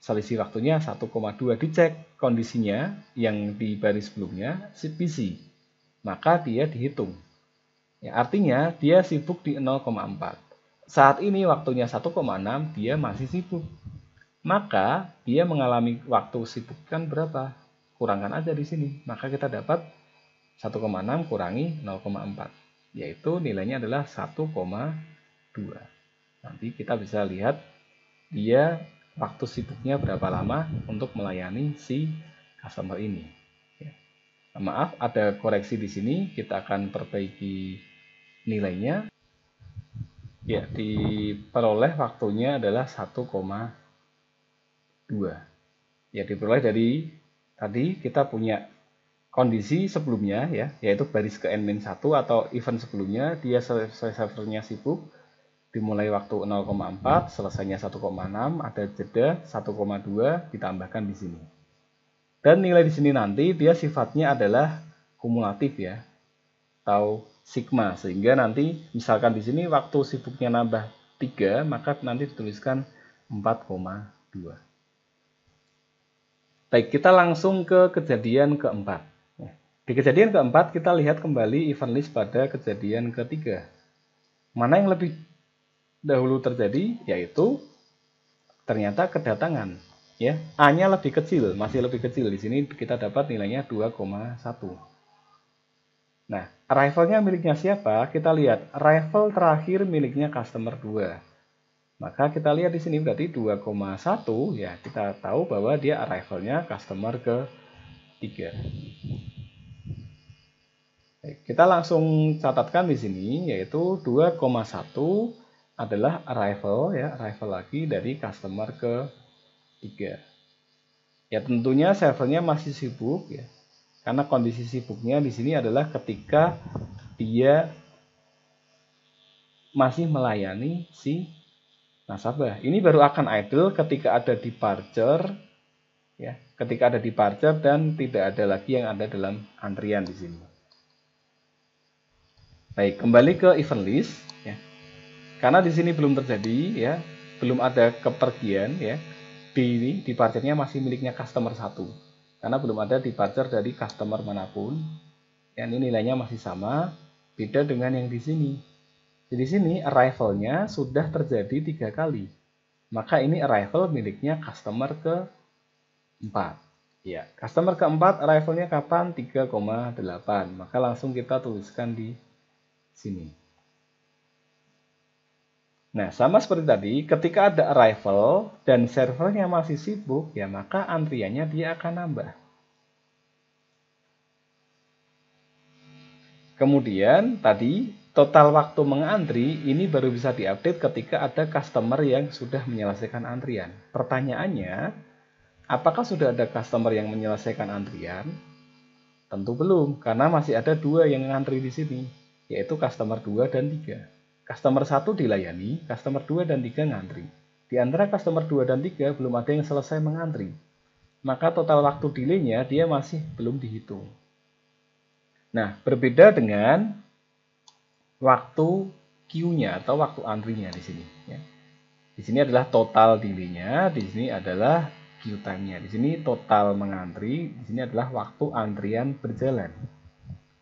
Selisih waktunya 1,2. Dicek kondisinya yang di baris sebelumnya, si busy. Maka dia dihitung. Ya, artinya dia sibuk di 0,4. Saat ini waktunya 1,6, dia masih sibuk. Maka dia mengalami waktu sibuk kan berapa? Kurangkan aja di sini. Maka kita dapat 1,6 kurangi 0,4. Yaitu nilainya adalah 1,2. Nanti kita bisa lihat dia waktu sibuknya berapa lama untuk melayani si customer ini. Ya. Maaf, ada koreksi di sini, kita akan perbaiki nilainya. Ya, diperoleh waktunya adalah 1,2. Ya, diperoleh dari tadi kita punya kondisi sebelumnya ya, yaitu baris ke n-1 atau event sebelumnya dia servernya sibuk, dimulai waktu 0,4, selesainya 1,6, ada jeda 1,2 ditambahkan di sini. Dan nilai di sini nanti dia sifatnya adalah kumulatif ya, atau sigma, sehingga nanti misalkan di sini waktu sibuknya nambah 3, maka nanti dituliskan 4,2. Baik, kita langsung ke kejadian keempat. Di kejadian keempat, kita lihat kembali event list pada kejadian ketiga. Mana yang lebih dahulu terjadi, yaitu ternyata kedatangan. Ya, A-nya lebih kecil, masih lebih kecil. Di sini kita dapat nilainya 2,1. Nah, arrival-nya miliknya siapa? Kita lihat, arrival terakhir miliknya customer 2. Maka kita lihat di sini berarti 2,1, ya kita tahu bahwa dia arrival-nya customer ke 3. Kita langsung catatkan di sini, yaitu 2,1 adalah arrival ya, arrival lagi dari customer ke 3. Ya tentunya servernya masih sibuk ya. Karena kondisi sibuknya di sini adalah ketika dia masih melayani si nasabah. Ini baru akan idle ketika ada departure ya, ketika ada departure dan tidak ada lagi yang ada dalam antrian di sini. Baik, kembali ke event list ya. Karena di sini belum terjadi ya, belum ada kepergian ya. Di departure-nya masih miliknya customer 1. Karena belum ada departure dari customer manapun. Ya, ini nilainya masih sama, beda dengan yang di sini. Di sini arrival-nya sudah terjadi 3 kali. Maka ini arrival miliknya customer ke-4. Ya, customer ke-4 arrival-nya kapan? 3,8. Maka langsung kita tuliskan di sini. Nah, sama seperti tadi, ketika ada arrival dan servernya masih sibuk, ya maka antriannya dia akan nambah. Kemudian tadi total waktu mengantri ini baru bisa diupdate ketika ada customer yang sudah menyelesaikan antrian. Pertanyaannya, apakah sudah ada customer yang menyelesaikan antrian? Tentu belum, karena masih ada 2 yang ngantri di sini, yaitu customer 2 dan 3. Customer 1 dilayani, customer 2 dan 3 ngantri. Di antara customer 2 dan 3 belum ada yang selesai mengantri. Maka total waktu delay-nya dia masih belum dihitung. Nah, berbeda dengan waktu queue-nya atau waktu antrinya di sini. Ya. Di sini adalah total delay-nya, di sini adalah queue time-nya. Di sini total mengantri, di sini adalah waktu antrian berjalan.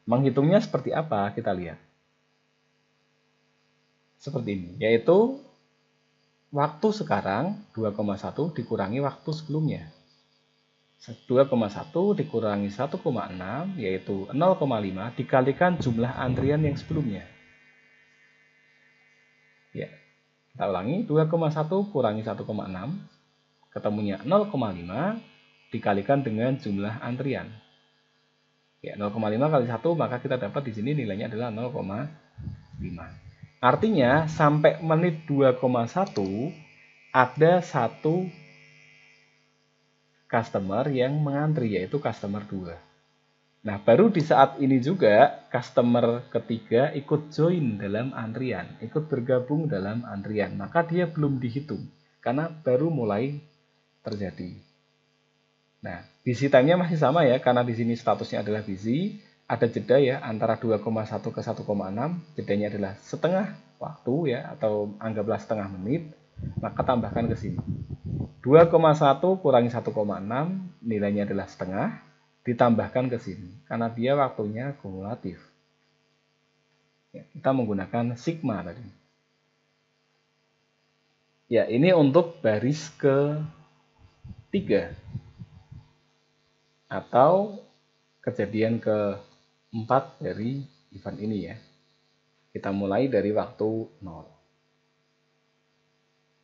Menghitungnya seperti apa? Kita lihat. Seperti ini, yaitu waktu sekarang 2,1 dikurangi waktu sebelumnya. 2,1 dikurangi 1,6 yaitu 0,5 dikalikan jumlah antrian yang sebelumnya. Ya, kita ulangi, 2,1 kurangi 1,6 ketemunya 0,5 dikalikan dengan jumlah antrian. Ya, 0,5 kali 1 maka kita dapat di sini nilainya adalah 0,5. Artinya sampai menit 2,1 ada satu customer yang mengantri, yaitu customer 2. Nah, baru di saat ini juga customer ketiga ikut join dalam antrian, ikut bergabung dalam antrian. Maka dia belum dihitung karena baru mulai terjadi. Nah, busy time-nya masih sama ya, karena di sini statusnya adalah busy. Ada jeda ya antara 2,1 ke 1,6, jedanya adalah setengah waktu ya, atau anggaplah setengah menit. Maka tambahkan ke sini. 2,1 kurangi 1,6 nilainya adalah setengah, ditambahkan ke sini karena dia waktunya kumulatif. Ya, kita menggunakan sigma tadi. Ya, ini untuk baris ke-3 atau kejadian ke-4 dari event ini ya. Kita mulai dari waktu 0.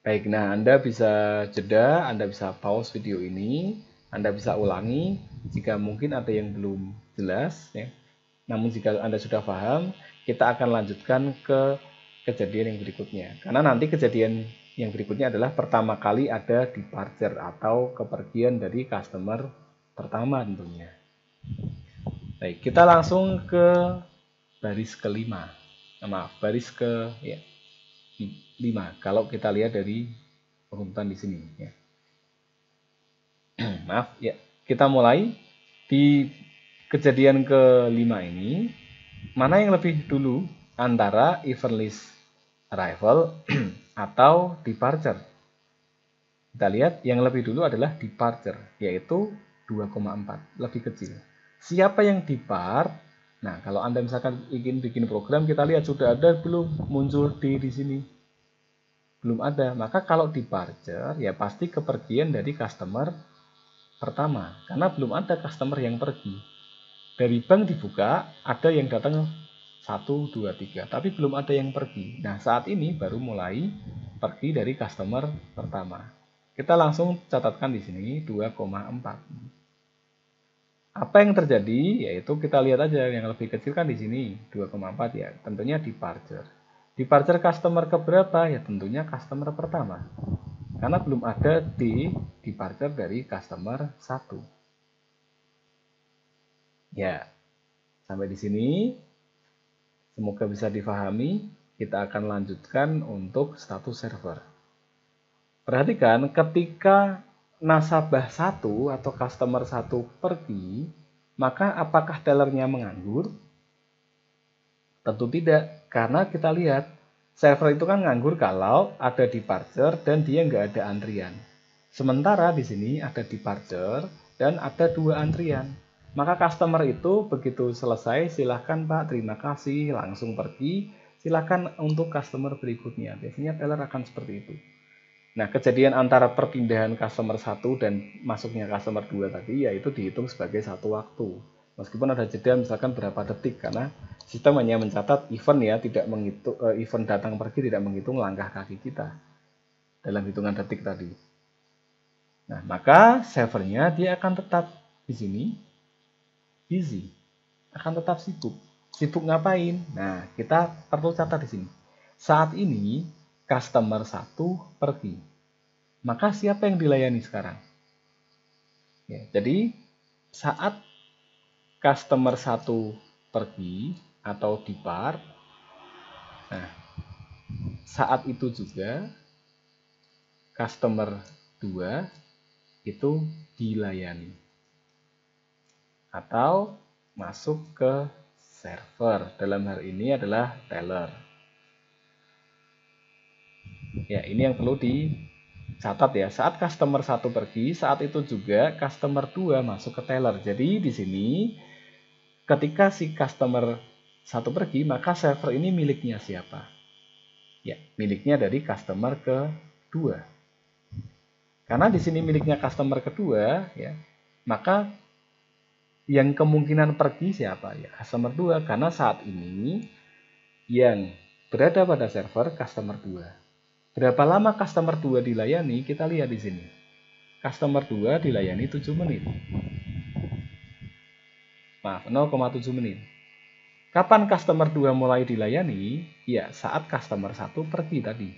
Baik, nah Anda bisa jeda, Anda bisa pause video ini, Anda bisa ulangi jika mungkin ada yang belum jelas ya. Namun jika Anda sudah paham, kita akan lanjutkan ke kejadian yang berikutnya. Karena nanti kejadian yang berikutnya adalah pertama kali ada departure atau kepergian dari customer pertama tentunya. Baik, kita langsung ke baris kelima. Maaf, baris ke ya, 5 kalau kita lihat dari urutan di sini ya. Maaf ya, kita mulai di kejadian kelima ini. Mana yang lebih dulu antara event list arrival atau departure? Kita lihat yang lebih dulu adalah departure, yaitu 2,4, lebih kecil. Siapa yang depart? Nah, kalau Anda misalkan ingin bikin program, kita lihat sudah ada belum muncul di sini. Belum ada. Maka kalau departure, ya pasti kepergian dari customer pertama, karena belum ada customer yang pergi. Dari bank dibuka, ada yang datang 1, 2, 3, tapi belum ada yang pergi. Nah, saat ini baru mulai pergi dari customer pertama. Kita langsung catatkan di sini 2,4. Apa yang terjadi? Yaitu kita lihat aja yang lebih kecil kan di sini 2,4 ya, tentunya departure. Departure customer keberapa? Ya tentunya customer pertama. Karena belum ada di departure dari customer 1. Ya, sampai di sini semoga bisa difahami. Kita akan lanjutkan untuk status server. Perhatikan ketika nasabah 1 atau customer 1 pergi, maka apakah tellernya menganggur? Tentu tidak, karena kita lihat server itu kan nganggur kalau ada departure dan dia nggak ada antrian. Sementara di sini ada departure dan ada 2 antrian. Maka customer itu begitu selesai, silahkan Pak, terima kasih, langsung pergi. Silahkan untuk customer berikutnya. Biasanya teller akan seperti itu. Nah, kejadian antara perpindahan customer 1 dan masuknya customer 2 tadi, yaitu dihitung sebagai satu waktu. Meskipun ada jeda misalkan berapa detik, karena sistem hanya mencatat event ya, tidak menghitung event datang pergi, tidak menghitung langkah kaki kita dalam hitungan detik tadi. Nah, maka servernya dia akan tetap di sini busy, akan tetap sibuk. Sibuk ngapain? Nah, kita perlu catat di sini. Saat ini customer 1 pergi. Maka siapa yang dilayani sekarang? Ya, jadi saat customer 1 pergi atau depart, nah, saat itu juga customer 2 itu dilayani atau masuk ke server. Dalam hal ini adalah teller. Ya, ini yang perlu dicatat ya. Saat customer 1 pergi, saat itu juga customer 2 masuk ke teller. Jadi di sini ketika si customer 1 pergi, maka server ini miliknya siapa? Ya, miliknya dari customer kedua. Karena di sini miliknya customer kedua, ya, maka yang kemungkinan pergi siapa? Ya, customer 2. Karena saat ini yang berada pada server customer 2. Berapa lama customer 2 dilayani? Kita lihat di sini. Customer 2 dilayani 7 menit. Maaf, 0,7 menit. Kapan customer 2 mulai dilayani? Ya, saat customer 1 pergi tadi.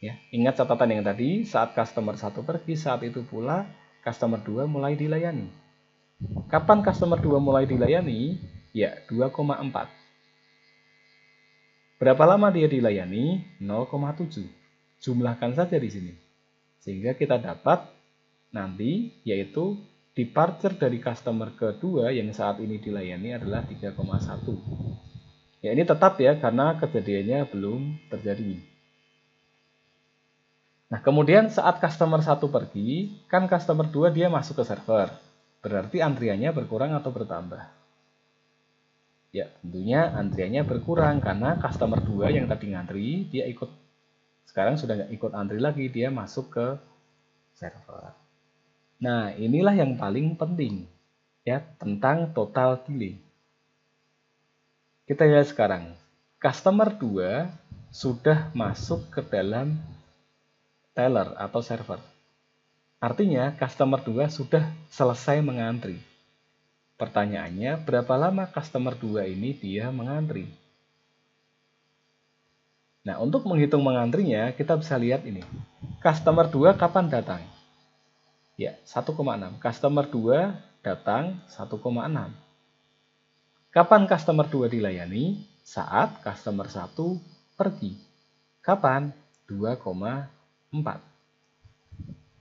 Ya, ingat catatan yang tadi, saat customer 1 pergi, saat itu pula customer 2 mulai dilayani. Kapan customer 2 mulai dilayani? Ya, 2,4. Berapa lama dia dilayani? 0,7. Jumlahkan saja di sini. Sehingga kita dapat nanti yaitu departure dari customer kedua yang saat ini dilayani adalah 3,1. Ya, ini tetap ya karena kejadiannya belum terjadi. Nah, kemudian saat customer 1 pergi, kan customer 2 dia masuk ke server. Berarti antriannya berkurang atau bertambah? Ya, tentunya antriannya berkurang karena customer 2 yang tadi ngantri, dia ikut. Sekarang sudah nggak ikut antri lagi, dia masuk ke server. Nah, inilah yang paling penting ya tentang total delay. Kita lihat sekarang. Customer 2 sudah masuk ke dalam teller atau server. Artinya customer 2 sudah selesai mengantri. Pertanyaannya, berapa lama customer 2 ini dia mengantri? Nah, untuk menghitung mengantrinya, kita bisa lihat ini. Customer 2 kapan datang? Ya, 1,6. Customer 2 datang 1,6. Kapan customer 2 dilayani? Saat customer 1 pergi. Kapan? 2,4.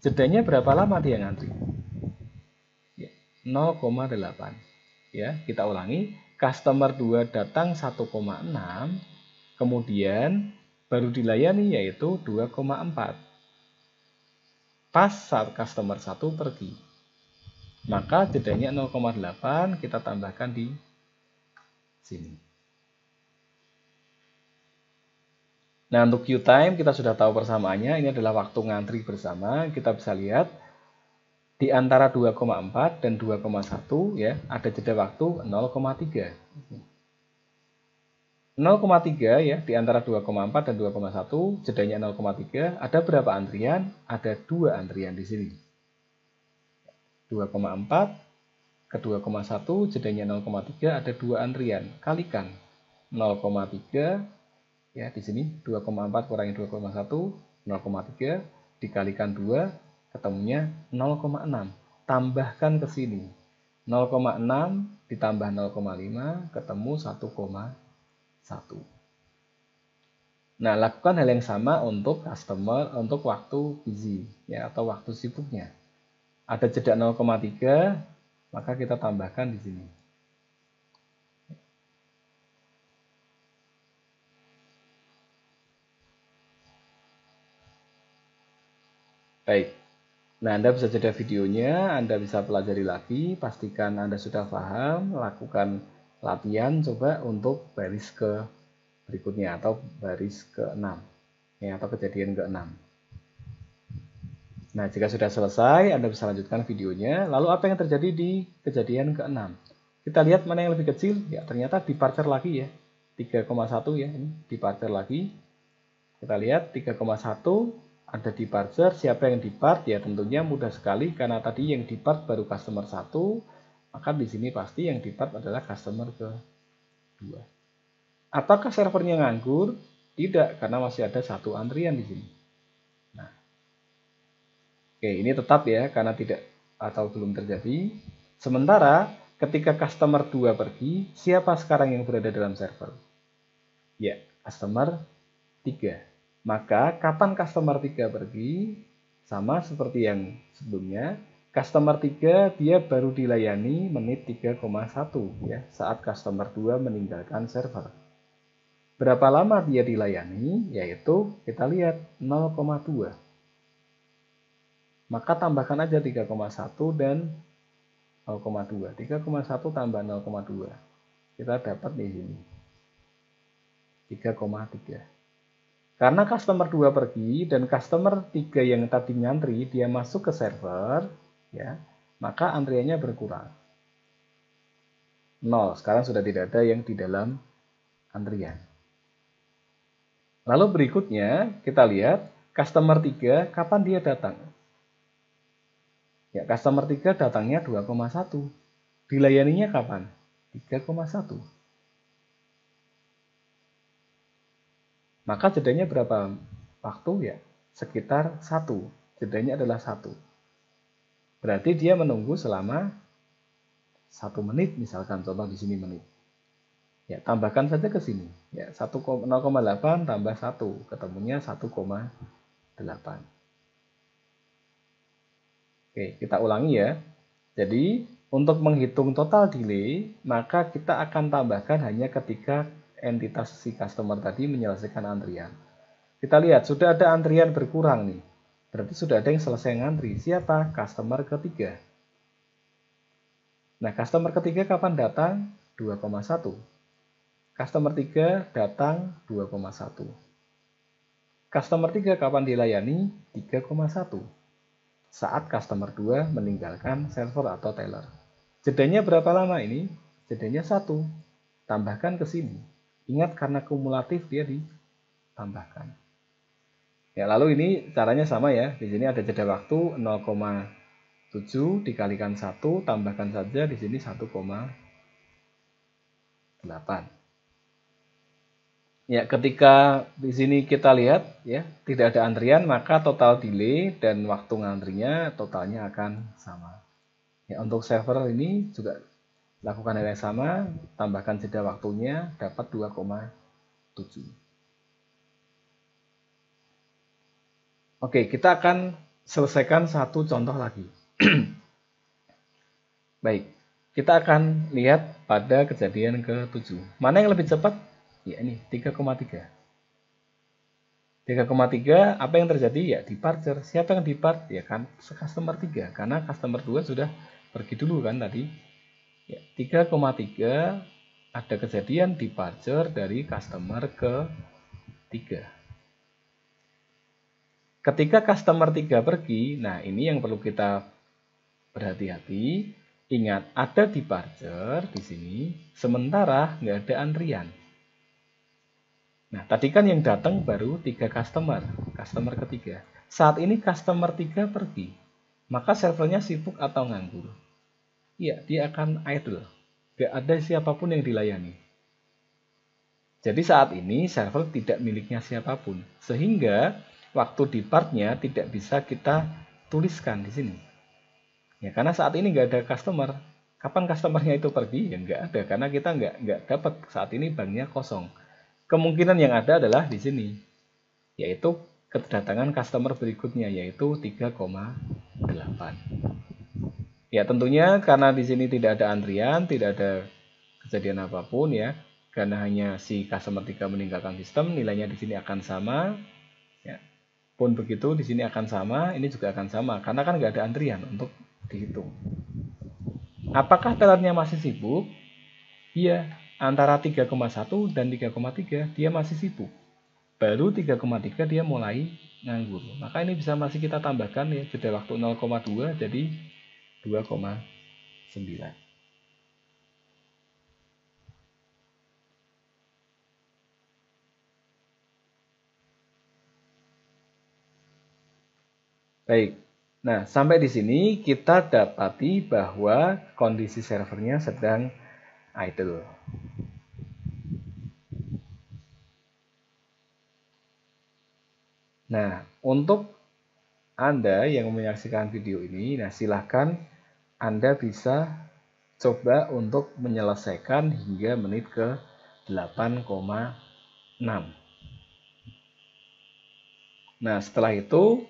Jedanya berapa lama dia ngantri? Ya, 0,8. Ya, kita ulangi. Customer 2 datang 1,6, kemudian baru dilayani yaitu 2,4. Pas saat customer 1 pergi. Maka jedanya 0,8 kita tambahkan di sini. Nah, untuk queue time kita sudah tahu persamaannya. Ini adalah waktu ngantri bersama. Kita bisa lihat di antara 2,4 dan 2,1 ya, ada jeda waktu 0,3. 0,3 ya, di antara 2,4 dan 2,1, jedanya 0,3. Ada berapa antrian? Ada 2 antrian di sini. 2,4 ke 2,1, jedanya 0,3, ada 2 antrian. Kalikan 0,3 ya, di sini 2,4 kurangi 2,1, 0,3 dikalikan 2, ketemunya 0,6. Tambahkan ke sini. 0,6 ditambah 0,5 ketemu 1,1. Nah, lakukan hal yang sama untuk untuk waktu busy ya, atau waktu sibuknya. Ada jeda 0,3, maka kita tambahkan di sini. Baik. Nah, Anda bisa jeda videonya, Anda bisa pelajari lagi, pastikan Anda sudah paham, lakukan latihan coba untuk baris ke berikutnya atau baris ke-6 ya, atau kejadian ke-6. Nah, jika sudah selesai, Anda bisa lanjutkan videonya. Lalu apa yang terjadi di kejadian ke-6? Kita lihat mana yang lebih kecil. Ya, ternyata departure lagi ya. 3,1 ya, ini departure lagi. Kita lihat 3,1 ada departure. Siapa yang depart? Ya, tentunya mudah sekali karena tadi yang depart baru customer 1, maka di sini pasti yang depart adalah customer ke-2. Apakah servernya nganggur? Tidak, karena masih ada 1 antrian di sini. Nah, oke, ini tetap ya, karena tidak atau belum terjadi. Sementara ketika customer 2 pergi, siapa sekarang yang berada dalam server? Ya, customer 3. Maka kapan customer 3 pergi? Sama seperti yang sebelumnya. Customer 3 dia baru dilayani menit 3,1 ya, saat customer 2 meninggalkan server. Berapa lama dia dilayani? Yaitu kita lihat 0,2. Maka tambahkan aja 3,1 dan 0,2. 3,1 tambah 0,2. Kita dapat di sini 3,3. Karena customer 2 pergi dan customer 3 yang tadi ngantri dia masuk ke server ya, maka antriannya berkurang. 0. Sekarang sudah tidak ada yang di dalam antrian. Lalu berikutnya kita lihat customer 3 kapan dia datang? Ya, customer 3 datangnya 2,1. Dilayaninya kapan? 3,1. Maka jedanya berapa waktu ya? Sekitar 1. Jedanya adalah 1. Berarti dia menunggu selama 1 menit misalkan, contoh di sini menit. Ya, tambahkan saja ke sini. Ya, 0,8 tambah 1, ketemunya 1,8. Oke, kita ulangi ya. Jadi, untuk menghitung total delay, maka kita akan tambahkan hanya ketika entitas si customer tadi menyelesaikan antrian. Kita lihat, sudah ada antrian berkurang nih. Berarti sudah ada yang selesai ngantri. Siapa? Customer ketiga. Nah, customer ketiga kapan datang? 2,1. Customer 3 datang 2,1. Customer 3 kapan dilayani? 3,1. Saat customer 2 meninggalkan server atau teller. Jedanya berapa lama ini? Jedanya 1. Tambahkan ke sini. Ingat karena kumulatif dia ditambahkan. Ya, lalu ini caranya sama ya. Di sini ada jeda waktu 0,7 dikalikan 1, tambahkan saja di sini 1,8. Ya, ketika di sini kita lihat ya, tidak ada antrian, maka total delay dan waktu ngantrinya totalnya akan sama. Ya, untuk server ini juga lakukan hal yang sama, tambahkan jeda waktunya dapat 2,7. Oke, kita akan selesaikan satu contoh lagi. Baik, kita akan lihat pada kejadian ke-7. Mana yang lebih cepat? Ya ini, 3,3. 3,3, apa yang terjadi? Ya departure. Siapa yang depart? Ya kan customer 3, karena customer 2 sudah pergi dulu kan tadi. Ya, 3,3 ada kejadian departure dari customer ke-3. Ketika customer 3 pergi, nah ini yang perlu kita berhati-hati. Ingat, ada departure di sini, sementara nggak ada antrian. Nah, tadi kan yang datang baru 3 customer ketiga. Saat ini customer 3 pergi, maka servernya sibuk atau nganggur? Iya, dia akan idle. Nggak ada siapapun yang dilayani. Jadi saat ini server tidak miliknya siapapun, sehingga waktu departnya tidak bisa kita tuliskan di sini. Ya, karena saat ini nggak ada customer. Kapan customernya itu pergi? Ya nggak ada, karena kita nggak dapat saat ini banknya kosong. Kemungkinan yang ada adalah di sini, yaitu kedatangan customer berikutnya, yaitu 3,8. Ya tentunya karena di sini tidak ada antrian, tidak ada kejadian apapun ya, karena hanya si customer 3 meninggalkan sistem, nilainya di sini akan sama. Ya. Pun begitu di sini akan sama, ini juga akan sama, karena kan nggak ada antrian untuk dihitung. Apakah tellernya masih sibuk? Iya, antara 3,1 dan 3,3 dia masih sibuk. Baru 3,3 dia mulai nganggur. Maka ini bisa masih kita tambahkan ya, jeda waktu 0,2 jadi 2,9. Baik. Nah, sampai di sini kita dapati bahwa kondisi servernya sedang idle. Nah, untuk Anda yang menyaksikan video ini, nah silahkan Anda bisa coba untuk menyelesaikan hingga menit ke 8,6. Nah, setelah itu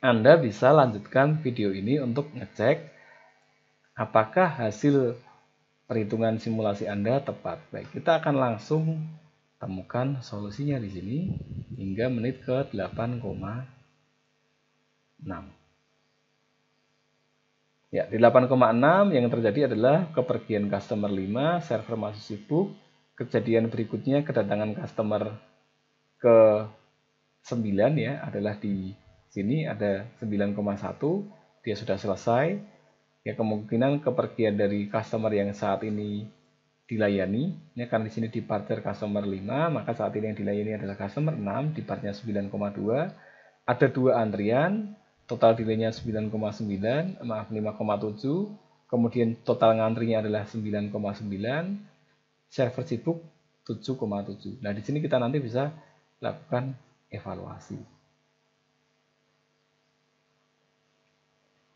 Anda bisa lanjutkan video ini untuk ngecek apakah hasil perhitungan simulasi Anda tepat. Baik, kita akan langsung temukan solusinya di sini hingga menit ke 8,6. Ya, di 8,6 yang terjadi adalah kepergian customer 5, server masih sibuk. Kejadian berikutnya kedatangan customer ke 9 ya, adalah di sini ada 9,1, dia sudah selesai. Ya, kemungkinan kepergian dari customer yang saat ini dilayani, ya karena di sini departure customer 5, maka saat ini yang dilayani adalah customer 6, departnya 9,2. Ada 2 antrian, total delaynya 9,9, maaf 5,7, kemudian total ngantrinya adalah 9,9, server sibuk 7,7. Nah, di sini kita nanti bisa lakukan evaluasi.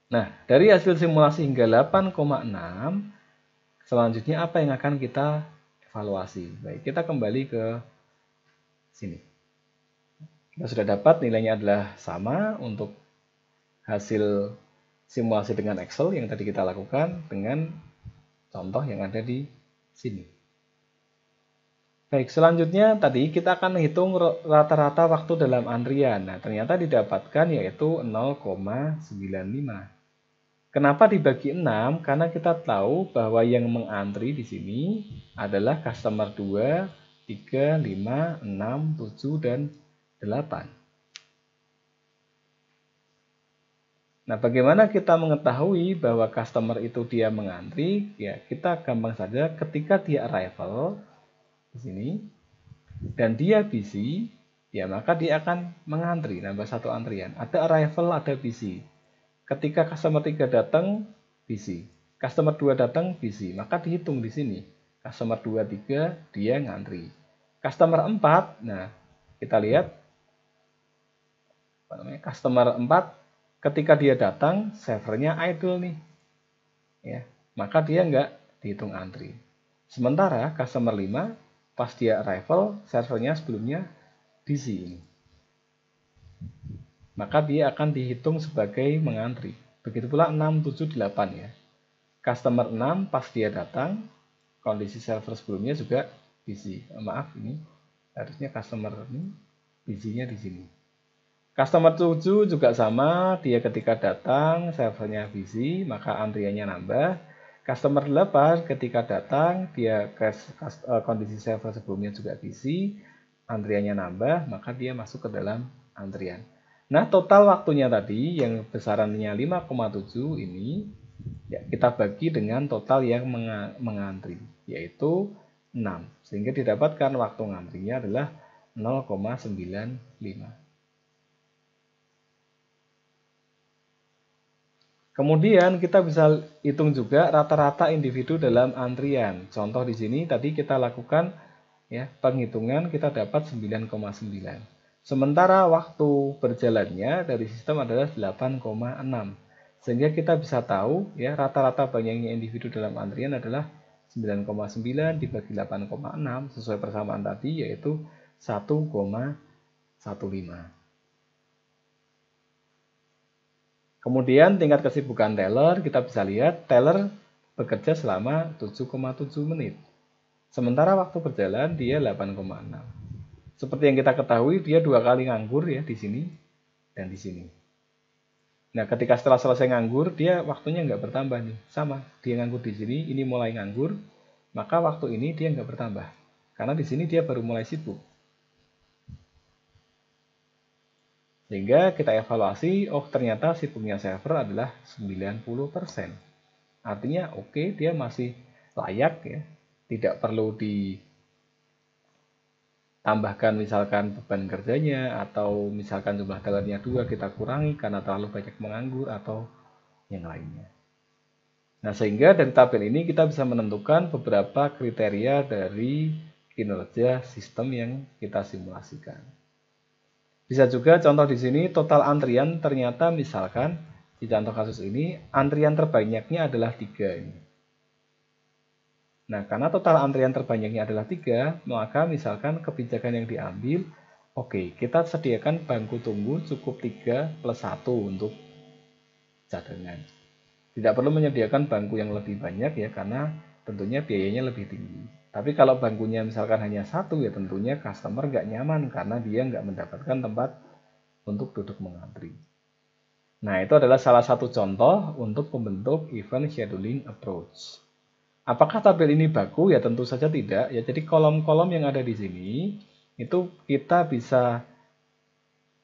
Nah, dari hasil simulasi hingga 8,6, selanjutnya apa yang akan kita evaluasi? Baik, kita kembali ke sini. Kita sudah dapat nilainya adalah sama untuk hasil simulasi dengan Excel yang tadi kita lakukan dengan contoh yang ada di sini. Baik, selanjutnya tadi kita akan menghitung rata-rata waktu dalam antrian. Nah, ternyata didapatkan yaitu 0,95. Kenapa dibagi 6? Karena kita tahu bahwa yang mengantri di sini adalah customer 2, 3, 5, 6, 7, dan 8. Nah, bagaimana kita mengetahui bahwa customer itu dia mengantri? Ya, kita gampang saja ketika dia arrival di sini dan dia busy, ya maka dia akan mengantri, nambah satu antrian. Ada arrival, ada busy. Ketika customer 3 datang, busy. Customer 2 datang, busy. Maka dihitung di sini. Customer 2, 3, dia ngantri. Customer 4, nah kita lihat, customer 4, ketika dia datang, servernya idle nih. Ya, maka dia nggak dihitung antri. Sementara customer 5, pas dia arrival, servernya sebelumnya busy ini. Maka dia akan dihitung sebagai mengantri. Begitu pula 6, 7, 8 ya. Customer 6 pas dia datang, kondisi server sebelumnya juga busy. Maaf, ini harusnya customer ini busy-nya di sini. Customer 7 juga sama, dia ketika datang servernya busy, maka antriannya nambah. Customer 8 ketika datang, dia kondisi server sebelumnya juga busy, antriannya nambah, maka dia masuk ke dalam antrian. Nah, total waktunya tadi yang besarannya 5,7 ini ya, kita bagi dengan total yang mengantri, yaitu 6. Sehingga didapatkan waktu ngantrinya adalah 0,95. Kemudian kita bisa hitung juga rata-rata individu dalam antrian. Contoh di sini tadi kita lakukan ya, penghitungan kita dapat 9,9. Sementara waktu berjalannya dari sistem adalah 8,6. Sehingga kita bisa tahu ya rata-rata banyaknya individu dalam antrian adalah 9,9 dibagi 8,6 sesuai persamaan tadi yaitu 1,15. Kemudian tingkat kesibukan teller kita bisa lihat teller bekerja selama 7,7 menit. Sementara waktu berjalan dia 8,6. Seperti yang kita ketahui, dia 2 kali nganggur ya di sini dan di sini. Nah, ketika setelah selesai nganggur, dia waktunya nggak bertambah nih. Sama, dia nganggur di sini, ini mulai nganggur, maka waktu ini dia nggak bertambah. Karena di sini dia baru mulai sibuk. Sehingga kita evaluasi, oh ternyata sibuknya server adalah 90%. Artinya oke, dia masih layak ya, tidak perlu tambahkan misalkan beban kerjanya atau misalkan jumlah tellernya 2 kita kurangi karena terlalu banyak menganggur atau yang lainnya. Nah, sehingga dari tabel ini kita bisa menentukan beberapa kriteria dari kinerja sistem yang kita simulasikan. Bisa juga contoh di sini total antrian ternyata misalkan di contoh kasus ini antrian terbanyaknya adalah 3 ini. Nah, karena total antrian terbanyaknya adalah 3, maka misalkan kebijakan yang diambil, oke, kita sediakan bangku tunggu cukup 3 plus 1 untuk cadangan. Tidak perlu menyediakan bangku yang lebih banyak ya, karena tentunya biayanya lebih tinggi. Tapi kalau bangkunya misalkan hanya 1 ya tentunya customer nggak nyaman karena dia nggak mendapatkan tempat untuk duduk mengantri. Nah, itu adalah salah satu contoh untuk membentuk event scheduling approach. Apakah tabel ini baku? Ya tentu saja tidak. Ya, jadi kolom-kolom yang ada di sini itu kita bisa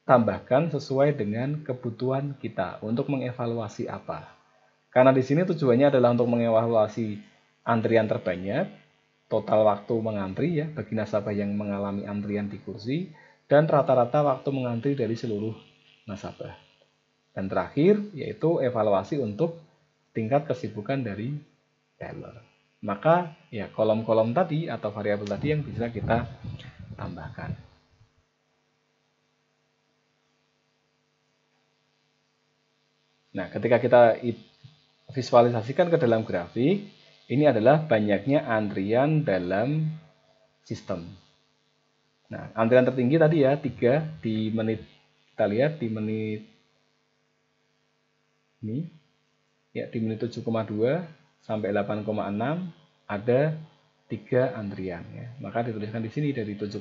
tambahkan sesuai dengan kebutuhan kita untuk mengevaluasi apa. Karena di sini tujuannya adalah untuk mengevaluasi antrian terbanyak, total waktu mengantri ya bagi nasabah yang mengalami antrian di kursi, dan rata-rata waktu mengantri dari seluruh nasabah. Dan terakhir yaitu evaluasi untuk tingkat kesibukan dari teller. Maka ya kolom-kolom tadi atau variabel tadi yang bisa kita tambahkan. Nah, ketika kita visualisasikan ke dalam grafik, ini adalah banyaknya antrian dalam sistem. Nah, antrian tertinggi tadi ya 3 di menit. Kita lihat di menit ini ya di menit 7,2 sampai 8,6 ada 3 antrian ya. Maka dituliskan di sini dari 7,2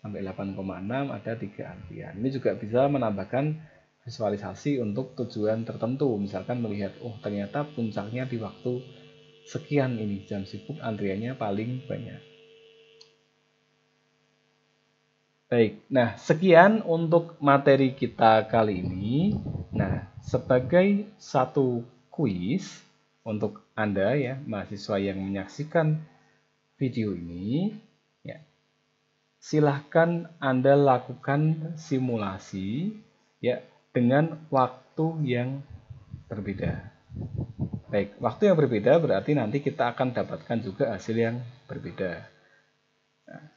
sampai 8,6 ada 3 antrian. Ini juga bisa menambahkan visualisasi untuk tujuan tertentu. Misalkan melihat oh ternyata puncaknya di waktu sekian ini jam sibuk antriannya paling banyak. Baik, nah sekian untuk materi kita kali ini. Nah, sebagai satu kuis untuk Anda ya, mahasiswa yang menyaksikan video ini, ya, silahkan Anda lakukan simulasi ya dengan waktu yang berbeda. Baik, waktu yang berbeda berarti nanti kita akan dapatkan juga hasil yang berbeda. Nah,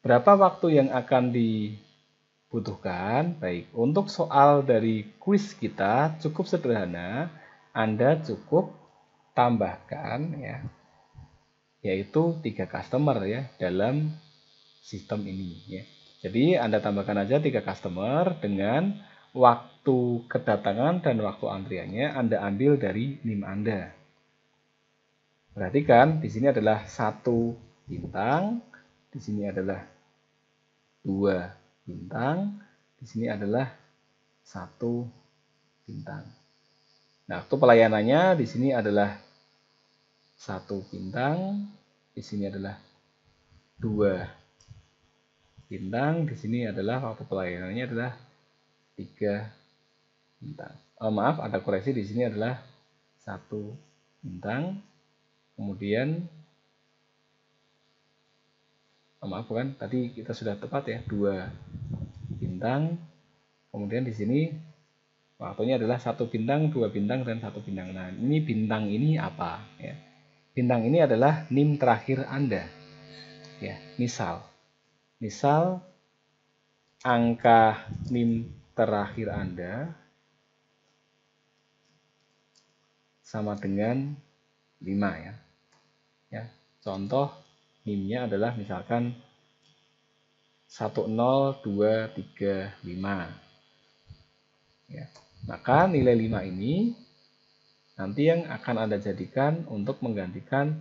berapa waktu yang akan dibutuhkan? Baik, untuk soal dari kuis kita cukup sederhana. Anda cukup tambahkan ya, yaitu 3 customer ya dalam sistem ini ya. Jadi Anda tambahkan aja 3 customer dengan waktu kedatangan dan waktu antriannya Anda ambil dari NIM Anda. Perhatikan di sini adalah 1 bintang, di sini adalah 2 bintang, di sini adalah 1 bintang. Nah, waktu pelayanannya di sini adalah 1 bintang, di sini adalah 2 bintang, di sini adalah waktu pelayanannya adalah 3 bintang. Maaf, ada koreksi, di sini adalah 1 bintang. Kemudian maaf bukan, tadi kita sudah tepat ya, 2 bintang. Kemudian di sini waktunya adalah 1 bintang, 2 bintang, dan 1 bintang. Nah, ini bintang ini apa ya? Bintang ini adalah NIM terakhir Anda. Ya, misal angka NIM terakhir Anda sama dengan 5 ya. Ya, contoh NIM-nya adalah misalkan 10235. Ya. Maka nilai 5 ini nanti yang akan Anda jadikan untuk menggantikan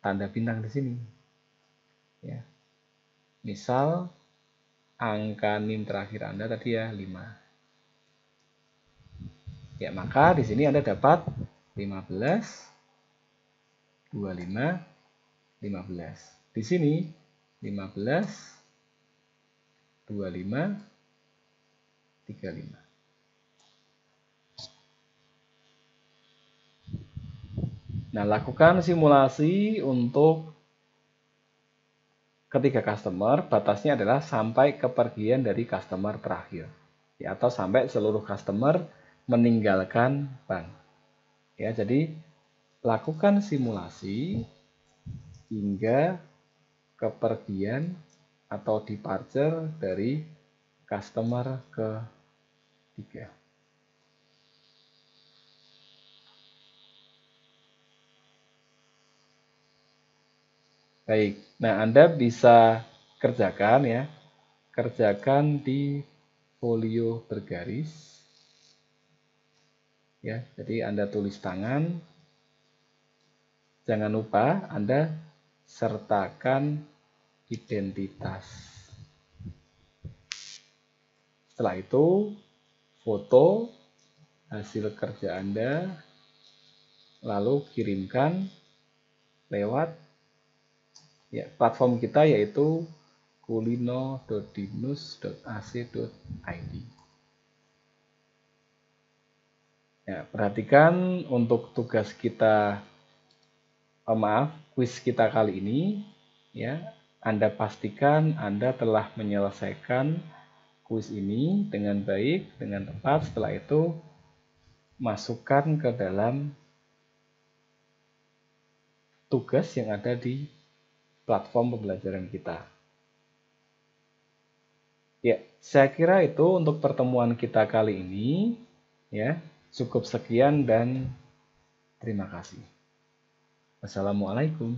tanda bintang di sini. Ya. Misal angka NIM terakhir Anda tadi ya 5. Ya, maka di sini Anda dapat 15, 25, 15. Di sini 15, 25, 35. Nah, lakukan simulasi untuk ketiga customer, batasnya adalah sampai kepergian dari customer terakhir. Ya, atau sampai seluruh customer meninggalkan bank. Ya, jadi lakukan simulasi hingga kepergian atau departure dari customer ketiga. Baik, nah Anda bisa kerjakan ya, kerjakan di folio bergaris. Ya, jadi Anda tulis tangan. Jangan lupa Anda sertakan identitas. Setelah itu, foto hasil kerja Anda, lalu kirimkan lewat ya, platform kita yaitu kulino.dinus.ac.id. Ya, perhatikan untuk tugas kita, kuis kita kali ini, ya, Anda pastikan Anda telah menyelesaikan kuis ini dengan baik, dengan tepat. Setelah itu, masukkan ke dalam tugas yang ada di platform pembelajaran kita. Ya, saya kira itu untuk pertemuan kita kali ini. Ya, cukup sekian dan terima kasih. Wassalamualaikum.